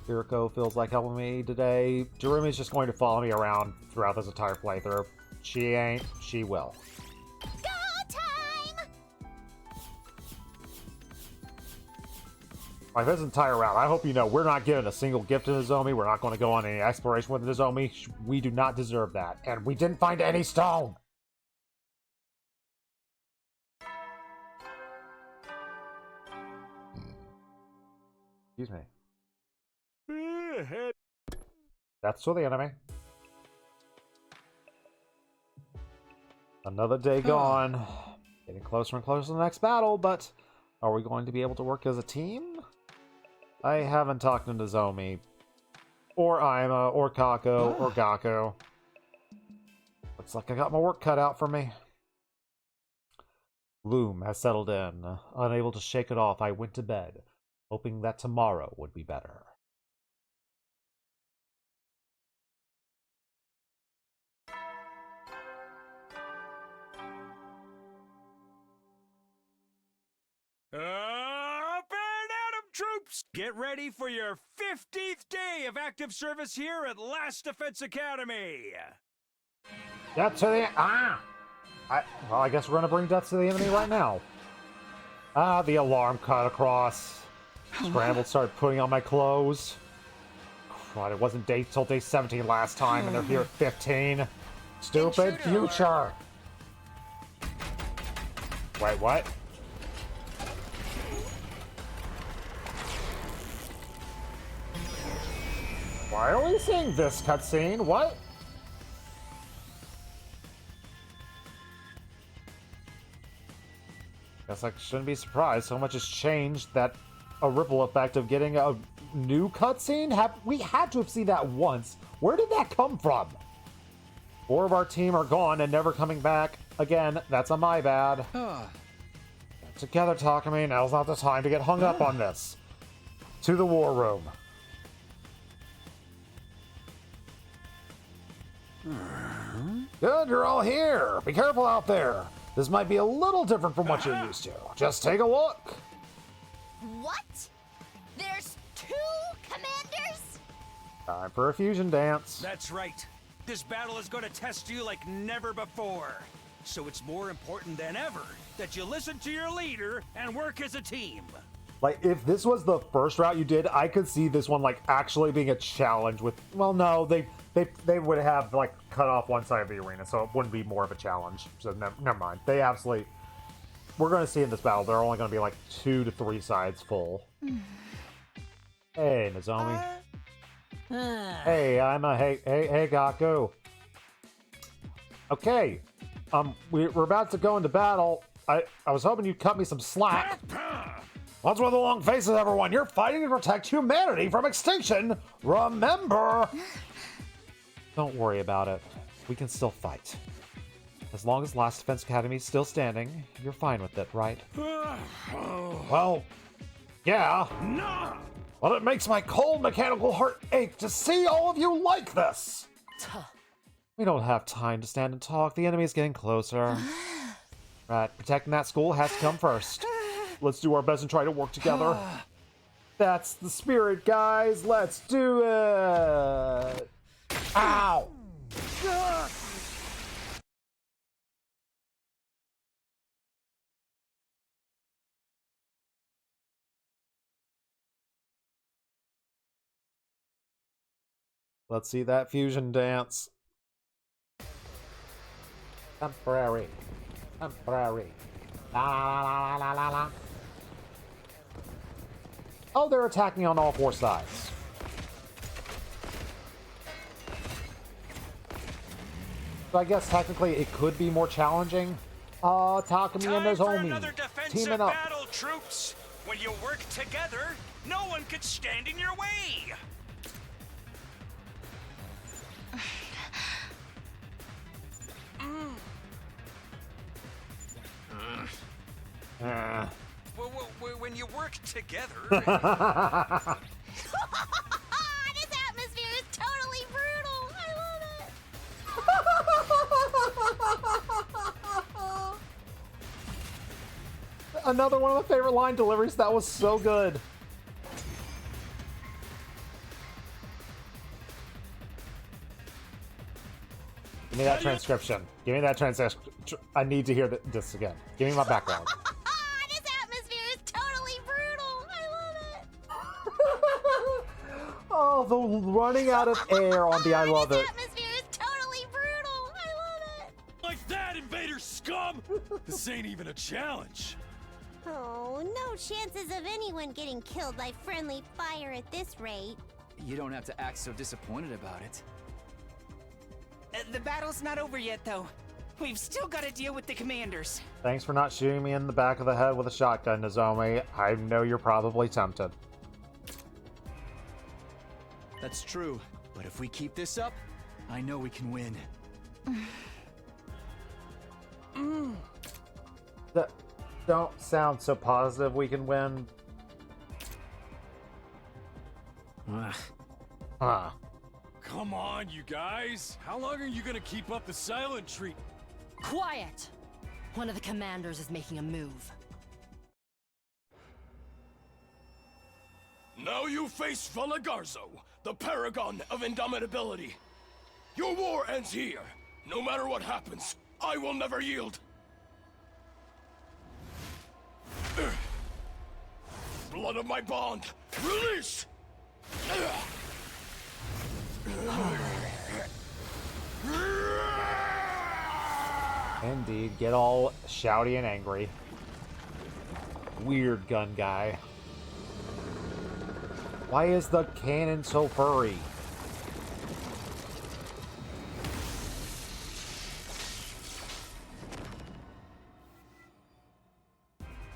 Kiriko feels like helping me today. Darumi's just going to follow me around throughout this entire playthrough. She ain't, she will. Go time! Like this entire round, I hope you know we're not giving a single gift to Nozomi. We're not going to go on any exploration with Nozomi. We do not deserve that. And we didn't find any stone. Excuse me. That's to the enemy. Another day gone. Getting closer and closer to the next battle, but are we going to be able to work as a team? I haven't talked to Nozomi, or Ima, or Kako, or Gakko. Looks like I got my work cut out for me. Gloom has settled in. Unable to shake it off, I went to bed, hoping that tomorrow would be better. Up and at 'em, troops! Get ready for your 50th day of active service here at Last Defense Academy! Death to the... well, I guess we're going to bring death to the enemy right now. The alarm cut across. Scrambled, started putting on my clothes. Crud, it wasn't till day 17 last time, and they're here at 15. Stupid future! Wait, what? Why are we seeing this cutscene? What? Guess I shouldn't be surprised. So much has changed that a ripple effect of getting a new cutscene? We had to have seen that once. Where did that come from? 4 of our team are gone and never coming back. Again, that's a my bad. Get together, Takumi. Now's not the time to get hung up on this. To the war room. Good, you're all here. Be careful out there. This might be a little different from what you're used to. Just take a look. What? There's 2 commanders? Time for a fusion dance. That's right. This battle is going to test you like never before. So it's more important than ever that you listen to your leader and work as a team. Like, if this was the first route you did, I could see this one, like, actually being a challenge with... Well, no, they would have, like, cut off one side of the arena, so it wouldn't be more of a challenge. So, never mind. They absolutely... We're going to see in this battle, they're only going to be, like, 2 to 3 sides full. Hey, Nozomi. Hey, I'm a... Hey, Gaku. Okay. We're about to go into battle. I was hoping you'd cut me some slack. What's with the long faces, everyone? You're fighting to protect humanity from extinction. Remember! Don't worry about it. We can still fight. As long as Last Defense Academy is still standing, you're fine with it, right? Well, yeah. But it makes my cold mechanical heart ache to see all of you like this. We don't have time to stand and talk. The enemy is getting closer. Right, protecting that school has to come first. Let's do our best and try to work together. That's the spirit, guys. Let's do it. Ow! Let's see that fusion dance. Temporary. Temporary. La la la la la la. Oh, they're attacking on all 4 sides. So I guess technically it could be more challenging. Takumi and Nozomi teaming up. Battle, troops. When you work together, no one could stand in your way. When you work together. This atmosphere is totally brutal. I love it. Another one of my favorite line deliveries. That was so good. Give me that transcription. Give me that transcription. I need to hear this again. Give me my background. This atmosphere is totally brutal. I love it. Oh, the running out of air on the I love it. This atmosphere is totally brutal. I love it. Like that, invader scum! This ain't even a challenge. Oh, no chances of anyone getting killed by friendly fire at this rate. You don't have to act so disappointed about it. The battle's not over yet, though. We've still got to deal with the commanders. Thanks for not shooting me in the back of the head with a shotgun, Nozomi. I know you're probably tempted. That's true, but if we keep this up, I know we can win. Don't sound so positive we can win. Come on, you guys. How long are you gonna keep up the silent treat? Quiet! One of the commanders is making a move. Now you face Valagarzo, the paragon of indomitability. Your war ends here. No matter what happens, I will never yield. Blood of my bond, release! Indeed, get all shouty and angry. Weird gun guy. Why is the cannon so furry?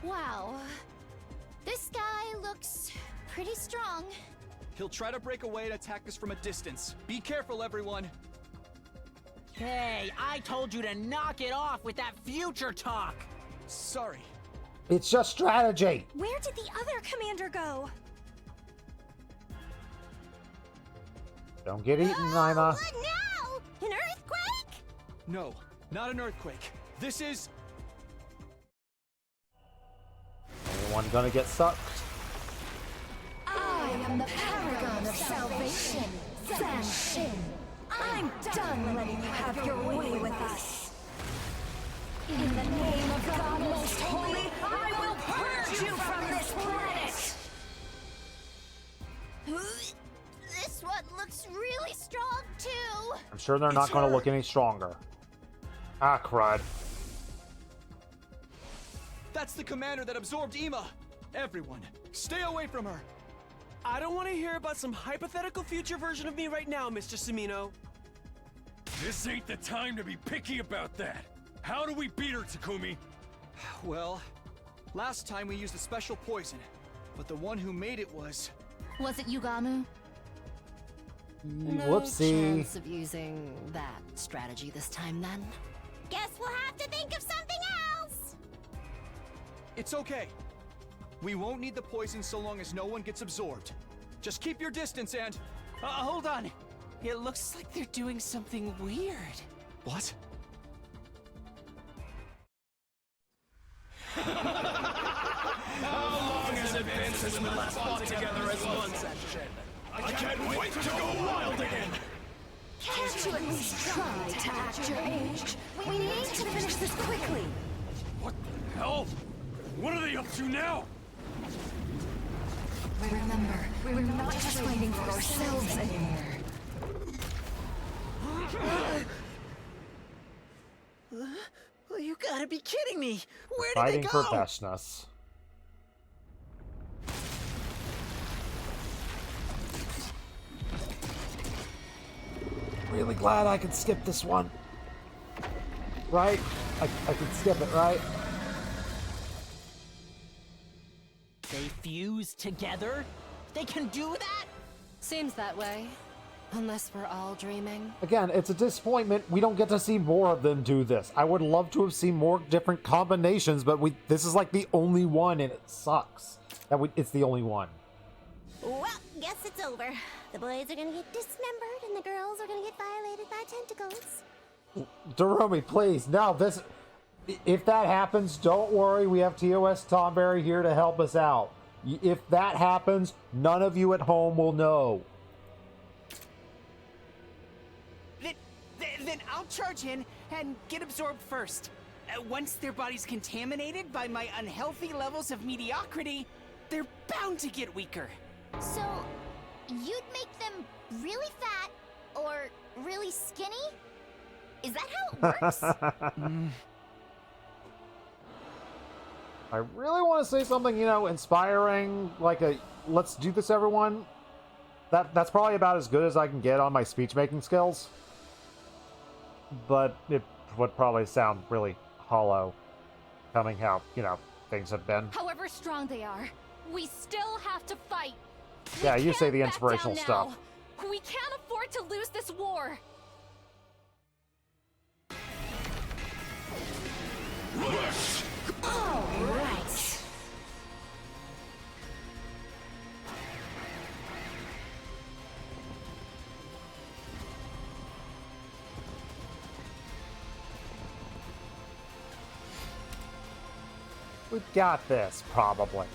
Wow. This guy looks pretty strong. He'll try to break away and attack us from a distance. Be careful, everyone. Hey, I told you to knock it off with that future talk. Sorry. It's just strategy. Where did the other commander go? Don't get eaten, Naima. What now? An earthquake? No, not an earthquake. This is... Anyone gonna get sucked? I am the paragon of salvation, Zanshin. I'm done letting you have your way with us. In the name of God Most Holy, I will purge you from this planet! This one looks really strong, too. I'm sure they're not going to look any stronger. Ah, crud. That's the commander that absorbed Ema. Everyone, stay away from her. I don't want to hear about some hypothetical future version of me right now, Mr. Samino. This ain't the time to be picky about that. How do we beat her, Takumi? Well, last time we used a special poison, but the one who made it was... Was it Yugamu? No Whoopsie. chance of using that strategy this time, then. Guess we'll have to think of something else. It's okay. We won't need the poison so long as no one gets absorbed. Just keep your distance and... Hold on. It looks like they're doing something weird. What? How long has it been since we last fought together as one section? I can't wait to go wild again! Can't you at least try to act your age? We need to finish this quickly. What the hell? What are they up to now? Remember, we're not just fighting for ourselves anymore. You gotta be kidding me! Where did Fighting they for go? bestness. Really glad I could skip this one. Right? I could skip it, right? They fuse together? They can do that? Seems that way. Unless we're all dreaming. Again, it's a disappointment. We don't get to see more of them do this. I would love to have seen more different combinations, but this is like the only one, and it sucks that it's the only one. Well, guess it's over. The boys are gonna get dismembered, and the girls are gonna get violated by tentacles. Dorumi, please. Now, if that happens, don't worry. We have TOS Tomberry here to help us out. If that happens, none of you at home will know. Then I'll charge in and get absorbed first. Once their body's contaminated by my unhealthy levels of mediocrity, they're bound to get weaker. So, you'd make them really fat or really skinny? Is that how it works? I really want to say something, inspiring, like let's do this, everyone. That's probably about as good as I can get on my speech-making skills. But it would probably sound really hollow, coming how, things have been. However strong they are, we still have to fight. Yeah, you say the Can't back down inspirational stuff. now. We can't afford to lose this war. All right. We've got this, probably.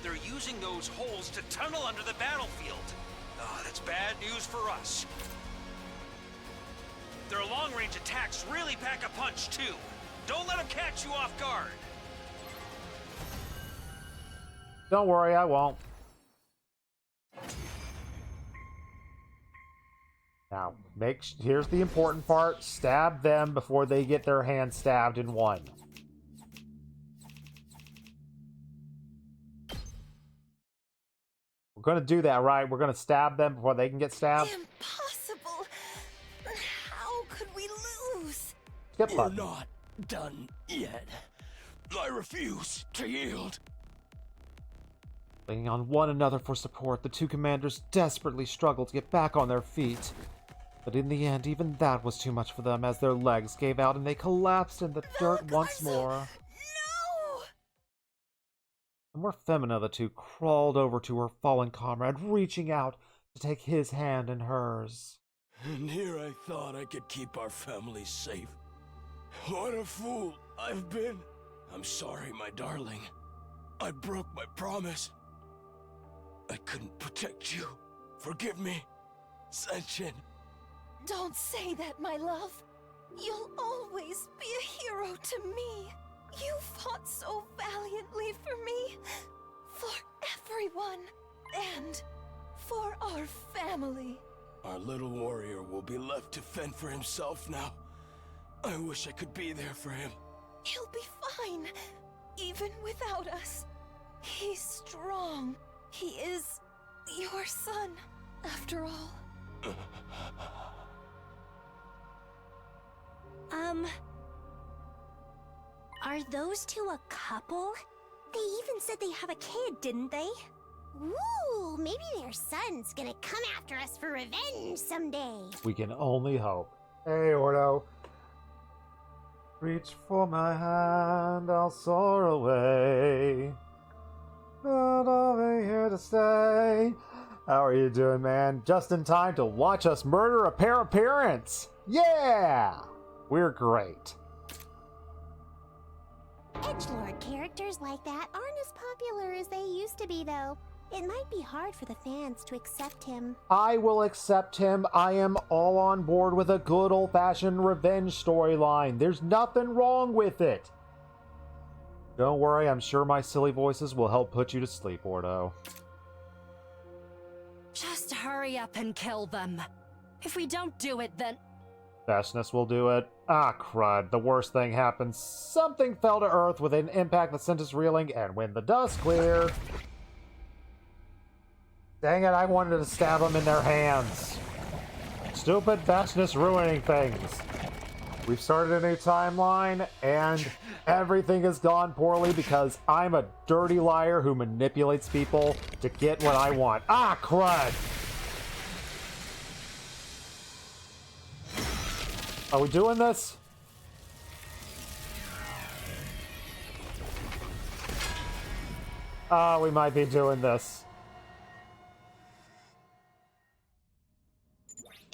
They're using those holes to tunnel under the battlefield. Ah, that's bad news for us. Their long-range attacks really pack a punch, too. Don't let them catch you off guard. Don't worry, I won't. Now, here's the important part. Stab them before they get their hands stabbed in one. We're going to do that, right? We're going to stab them before they can get stabbed? Impossible. How could we lose? Skip We're button. not done yet. I refuse to yield. Leaning on one another for support, the two commanders desperately struggled to get back on their feet. But in the end, even that was too much for them as their legs gave out and they collapsed in the dirt once more. No! The more feminine of the two crawled over to her fallen comrade, reaching out to take his hand in hers. And here I thought I could keep our family safe. What a fool I've been. I'm sorry, my darling. I broke my promise. I couldn't protect you. Forgive me, Senshin. Don't say that, my love. You'll always be a hero to me. You fought so valiantly for me, for everyone, and for our family. Our little warrior will be left to fend for himself now. I wish I could be there for him. He'll be fine, even without us. He's strong. He is your son, after all. Are those two a couple? They even said they have a kid, didn't they? Ooh, maybe their son's gonna come after us for revenge someday. We can only hope. Hey, Ordo. Reach for my hand, I'll soar away. But I'll be here to stay. How are you doing, man? Just in time to watch us murder a pair of parents. Yeah! We're great. Edgelord characters like that aren't as popular as they used to be, though. It might be hard for the fans to accept him. I will accept him. I am all on board with a good old-fashioned revenge storyline. There's nothing wrong with it. Don't worry, I'm sure my silly voices will help put you to sleep, Ordo. Just hurry up and kill them. If we don't do it, then... Vashnis will do it. Ah, crud. The worst thing happened. Something fell to Earth with an impact that sent us reeling, and when the dust cleared... Dang it, I wanted to stab them in their hands. Stupid Vashnis ruining things. We've started a new timeline, and everything has gone poorly because I'm a dirty liar who manipulates people to get what I want. Ah, crud! Are we doing this? We might be doing this.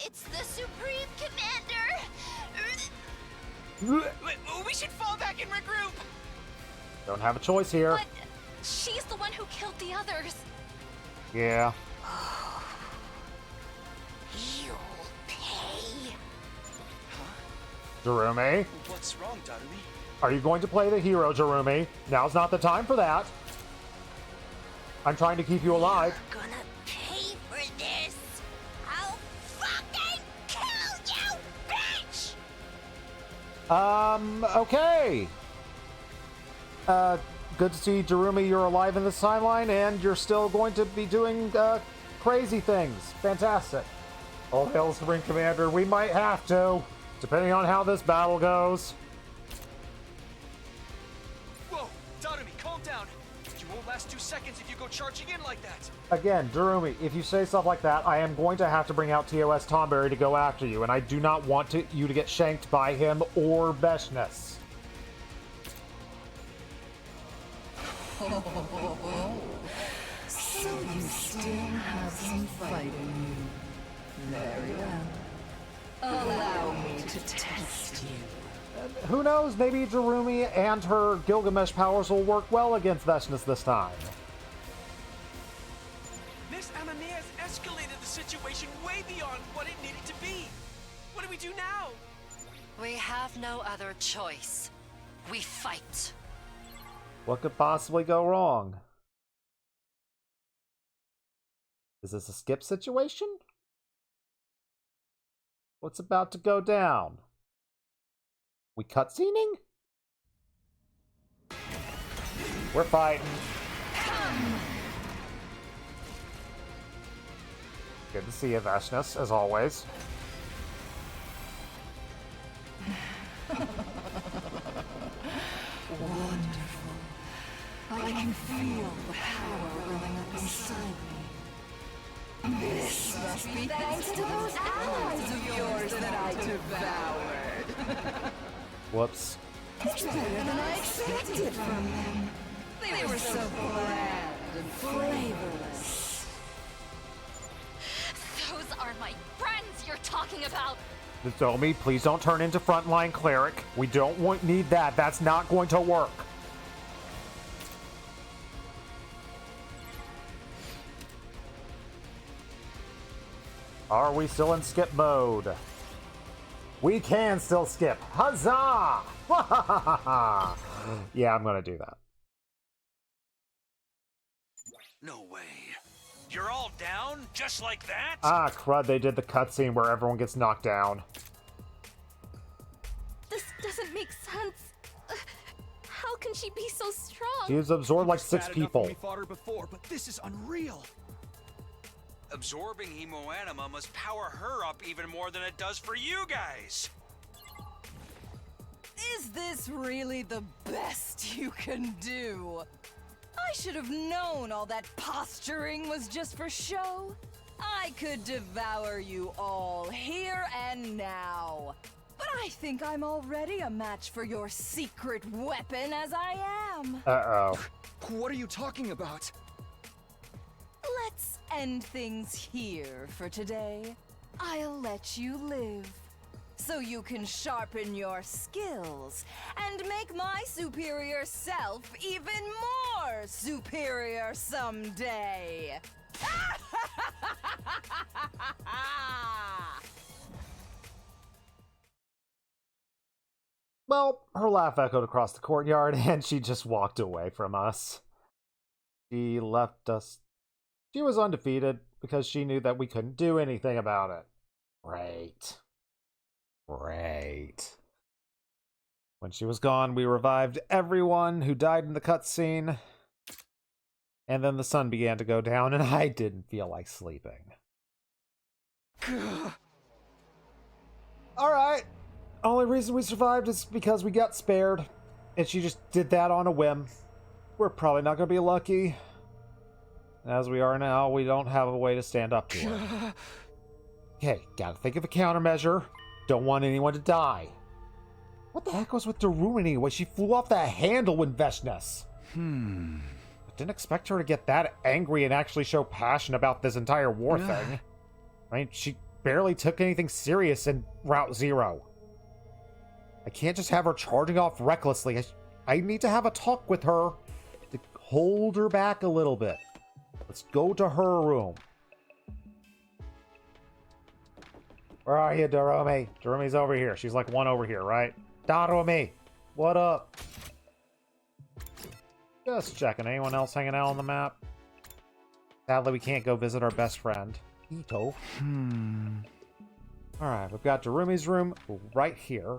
It's the Supreme Commander! We should fall back and regroup! Don't have a choice here. But she's the one who killed the others. Yeah. You'll pay. Jarumi? What's wrong, Darumi? Are you going to play the hero, Jarumi? Now's not the time for that. I'm trying to keep you alive. You're gonna pay for this. I'll fucking kill you, bitch! Okay. Good to see, Jarumi, you're alive in this timeline, and you're still going to be doing, crazy things. Fantastic. All hail Supreme Commander, we might have to, depending on how this battle goes. Whoa, Darumi, calm down. You won't last 2 seconds if you go charging in like that. Again, Jarumi, if you say stuff like that, I am going to have to bring out TOS Tomberry to go after you, and I do not want you to get shanked by him or Vashnis. So you still have some fight in you. Very well. Allow me to test you. Who knows, maybe Jarumi and her Gilgamesh powers will work well against Vashnis this time. Miss Amamiya has escalated the situation way beyond what it needed to be. What do we do now? We have no other choice. We fight. What could possibly go wrong? Is this a skip situation? What's about to go down? We cutscening? We're fighting. Good to see you, Vashnis, as always. Wonderful. I can feel the power welling up inside me. This must be thanks to those allies of yours that I devoured. Whoops. It's better than I expected from them. They were so bland and flavorless. Those are my friends you're talking about. Nozomi, please don't turn into frontline cleric. We don't need that. That's not going to work. Are we still in skip mode? We can still skip. Huzzah! Yeah, I'm gonna do that. No way. You're all down just like that? Ah, crud, they did the cutscene where everyone gets knocked down. This doesn't make sense. How can she be so strong? She was absorbed like 6 people. We fought her before, but this is unreal. Absorbing hemoanima must power her up even more than it does for you guys. Is this really the best you can do? I should have known all that posturing was just for show. I could devour you all here and now. But I think I'm already a match for your secret weapon as I am. Uh-oh. What are you talking about? Let's end things here for today. I'll let you live, so you can sharpen your skills and make my superior self even more superior someday. Well, her laugh echoed across the courtyard, and she just walked away from us. She left us. She was undefeated because she knew that we couldn't do anything about it. Great. Great. When she was gone, we revived everyone who died in the cutscene. And then the sun began to go down, and I didn't feel like sleeping. Alright. Only reason we survived is because we got spared. And she just did that on a whim. We're probably not going to be lucky. As we are now, we don't have a way to stand up to her. Okay, gotta think of a countermeasure. Don't want anyone to die. What the heck was with Darumi anyway? She flew off that handle with Veshness. I didn't expect her to get that angry and actually show passion about this entire war thing. I mean, she barely took anything serious in Route Zero. I can't just have her charging off recklessly. I need to have a talk with her to hold her back a little bit. Let's go to her room. Where are you, Darumi? Darumi's over here. She's like one over here, right? Darumi, what up? Just checking. Anyone else hanging out on the map? Sadly, we can't go visit our best friend, Ito. Alright, we've got Darumi's room right here.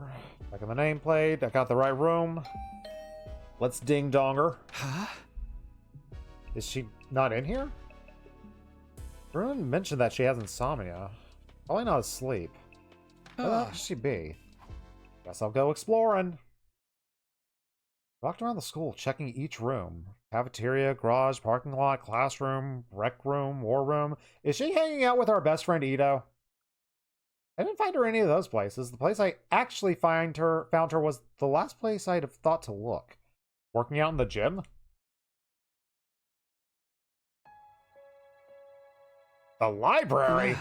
Back on the nameplate. I got the right room. Let's ding-dong her. Huh? Is she not in here? Darumi mentioned that she has insomnia. Probably not asleep. Where should she be? Guess I'll go exploring. Walked around the school, checking each room. Cafeteria, garage, parking lot, classroom, rec room, war room. Is she hanging out with our best friend Ito? I didn't find her in any of those places. The place I actually found her was the last place I'd have thought to look. Working out in the gym? The library?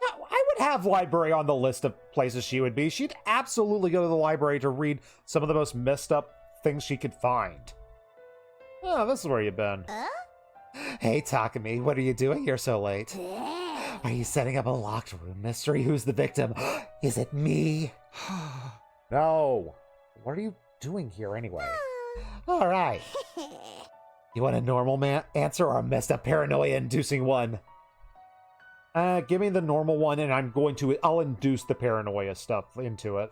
I would have library on the list of places she would be. She'd absolutely go to the library to read some of the most messed up things she could find. Oh, this is where you've been. Hey, Takumi, what are you doing here so late? Are you setting up a locked room mystery? Who's the victim? Is it me? No. What are you doing here anyway? All right. You want a normal answer or a messed up paranoia-inducing one? Give me the normal one, and I'll induce the paranoia stuff into it.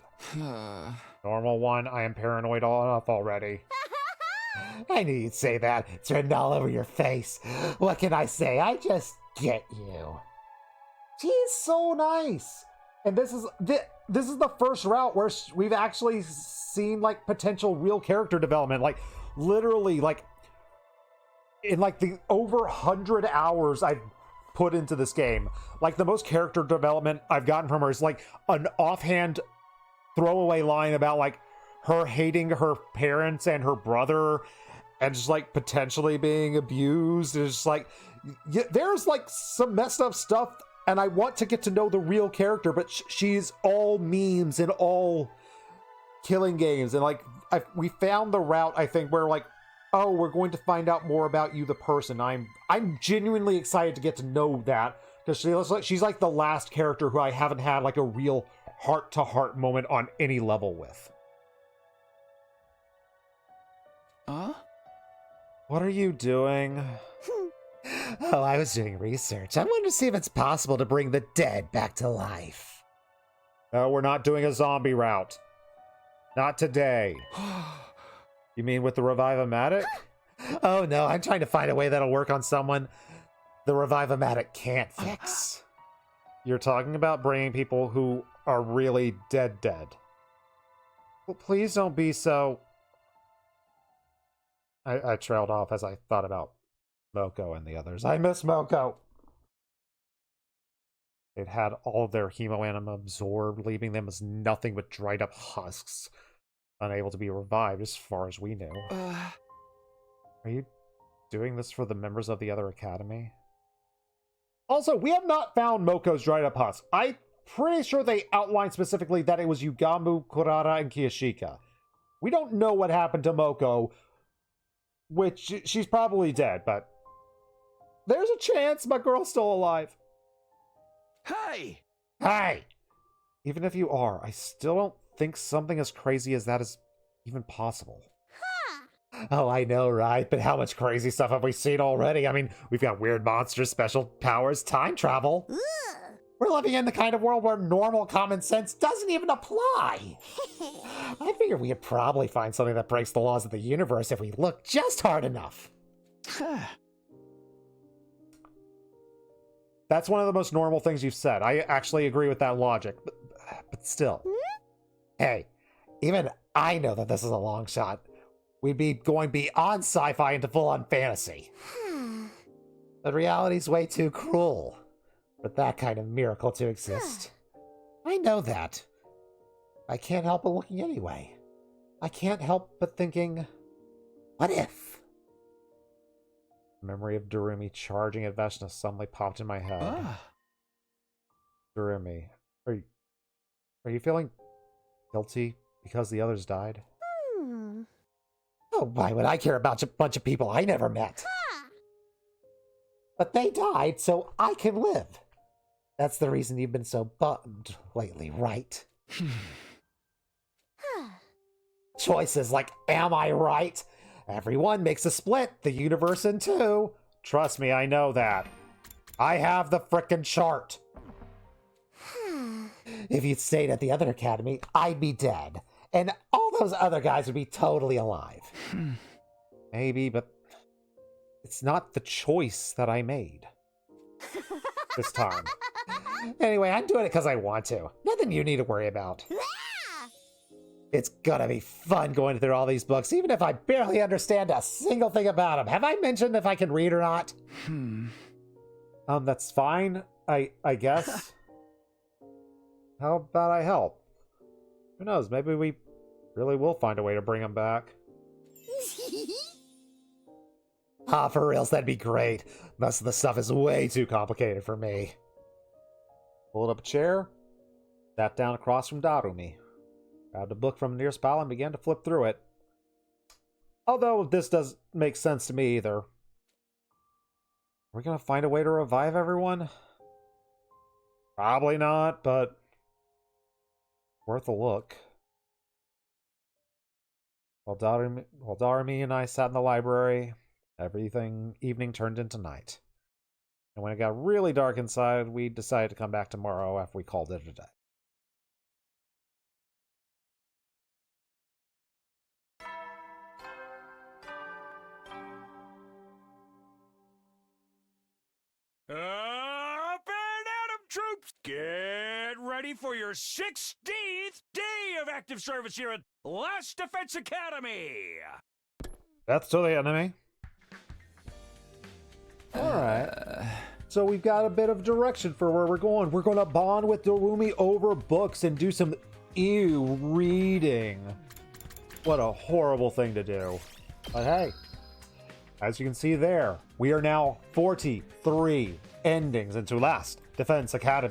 Normal one, I am paranoid enough already. I knew you'd say that. It's written all over your face. What can I say? I just get you. She's so nice. And this is the first route where we've actually seen, like, potential real character development. Like, literally, like, in, like, the over 100 hours I've put into this game, like, the most character development I've gotten from her is like an offhand throwaway line about like her hating her parents and her brother and just like potentially being abused. It's just like, there's like some messed up stuff, and I want to get to know the real character, but she's all memes and all killing games. And like, we found the route, I think, where like, oh, we're going to find out more about you, the person. I'm genuinely excited to get to know that, because she's like the last character who I haven't had like a real heart-to-heart moment on any level with. Huh? What are you doing? Oh, I was doing research. I wanted to see if it's possible to bring the dead back to life. No, we're not doing a zombie route. Not today. You mean with the Revive-O-Matic? Oh no, I'm trying to find a way that'll work on someone the Revive-O-Matic can't fix. You're talking about bringing people who are really dead. Well, please don't be so... I trailed off as I thought about Moko and the others. I miss Moko! They'd had all of their hemoanima absorbed, leaving them as nothing but dried up husks, unable to be revived as far as we knew. Are you doing this for the members of the other academy? Also, we have not found Moko's dried up husk. I'm pretty sure they outlined specifically that it was Yugamu, Kurara, and Kiyashika. We don't know what happened to Moko, which she's probably dead, but there's a chance my girl's still alive. Hey! Hey! Even if you are, I still don't think something as crazy as that is even possible. Oh, I know, right? But how much crazy stuff have we seen already? I mean, we've got weird monsters, special powers, time travel. We're living in the kind of world where normal common sense doesn't even apply. I figure we could probably find something that breaks the laws of the universe if we look just hard enough. That's one of the most normal things you've said. I actually agree with that logic, but still. Hey, even I know that this is a long shot. We'd be going beyond sci-fi into full-on fantasy. But reality's way too cruel for that kind of miracle to exist. I know that. I can't help but looking anyway. I can't help but thinking, what if? The memory of Durumi charging at Veshna suddenly popped in my head. Durumi, are you feeling guilty because the others died? Oh, why would I care about a bunch of people I never met? But they died so I can live. That's the reason you've been so bummed lately, right? Choices like, am I right? Everyone makes a split, the universe in two. Trust me, I know that. I have the frickin' chart. If you'd stayed at the other academy, I'd be dead. And all those other guys would be totally alive. Maybe, but it's not the choice that I made. This time. Anyway, I'm doing it because I want to. Nothing you need to worry about. It's gonna be fun going through all these books, even if I barely understand a single thing about them. Have I mentioned if I can read or not? That's fine, I guess. How about I help? Who knows, maybe we really will find a way to bring him back. Ah, for reals, that'd be great. Most of the stuff is way too complicated for me. Pulled up a chair, sat down across from Darumi, grabbed a book from the nearest pile and began to flip through it. Although this doesn't make sense to me either. We're gonna find a way to revive everyone? Probably not, but worth a look. While Darumi and I sat in the library, evening turned into night. And when it got really dark inside, we decided to come back tomorrow after we called it a day. Up and at 'em, troops! Get ready for your 16th day of active service here at Last Defense Academy! Death to the enemy. Alright. So we've got a bit of direction for where we're going. We're going to bond with Darumi over books and do some reading. What a horrible thing to do. But hey, as you can see there, we are now 43 endings into Last Defense Academy.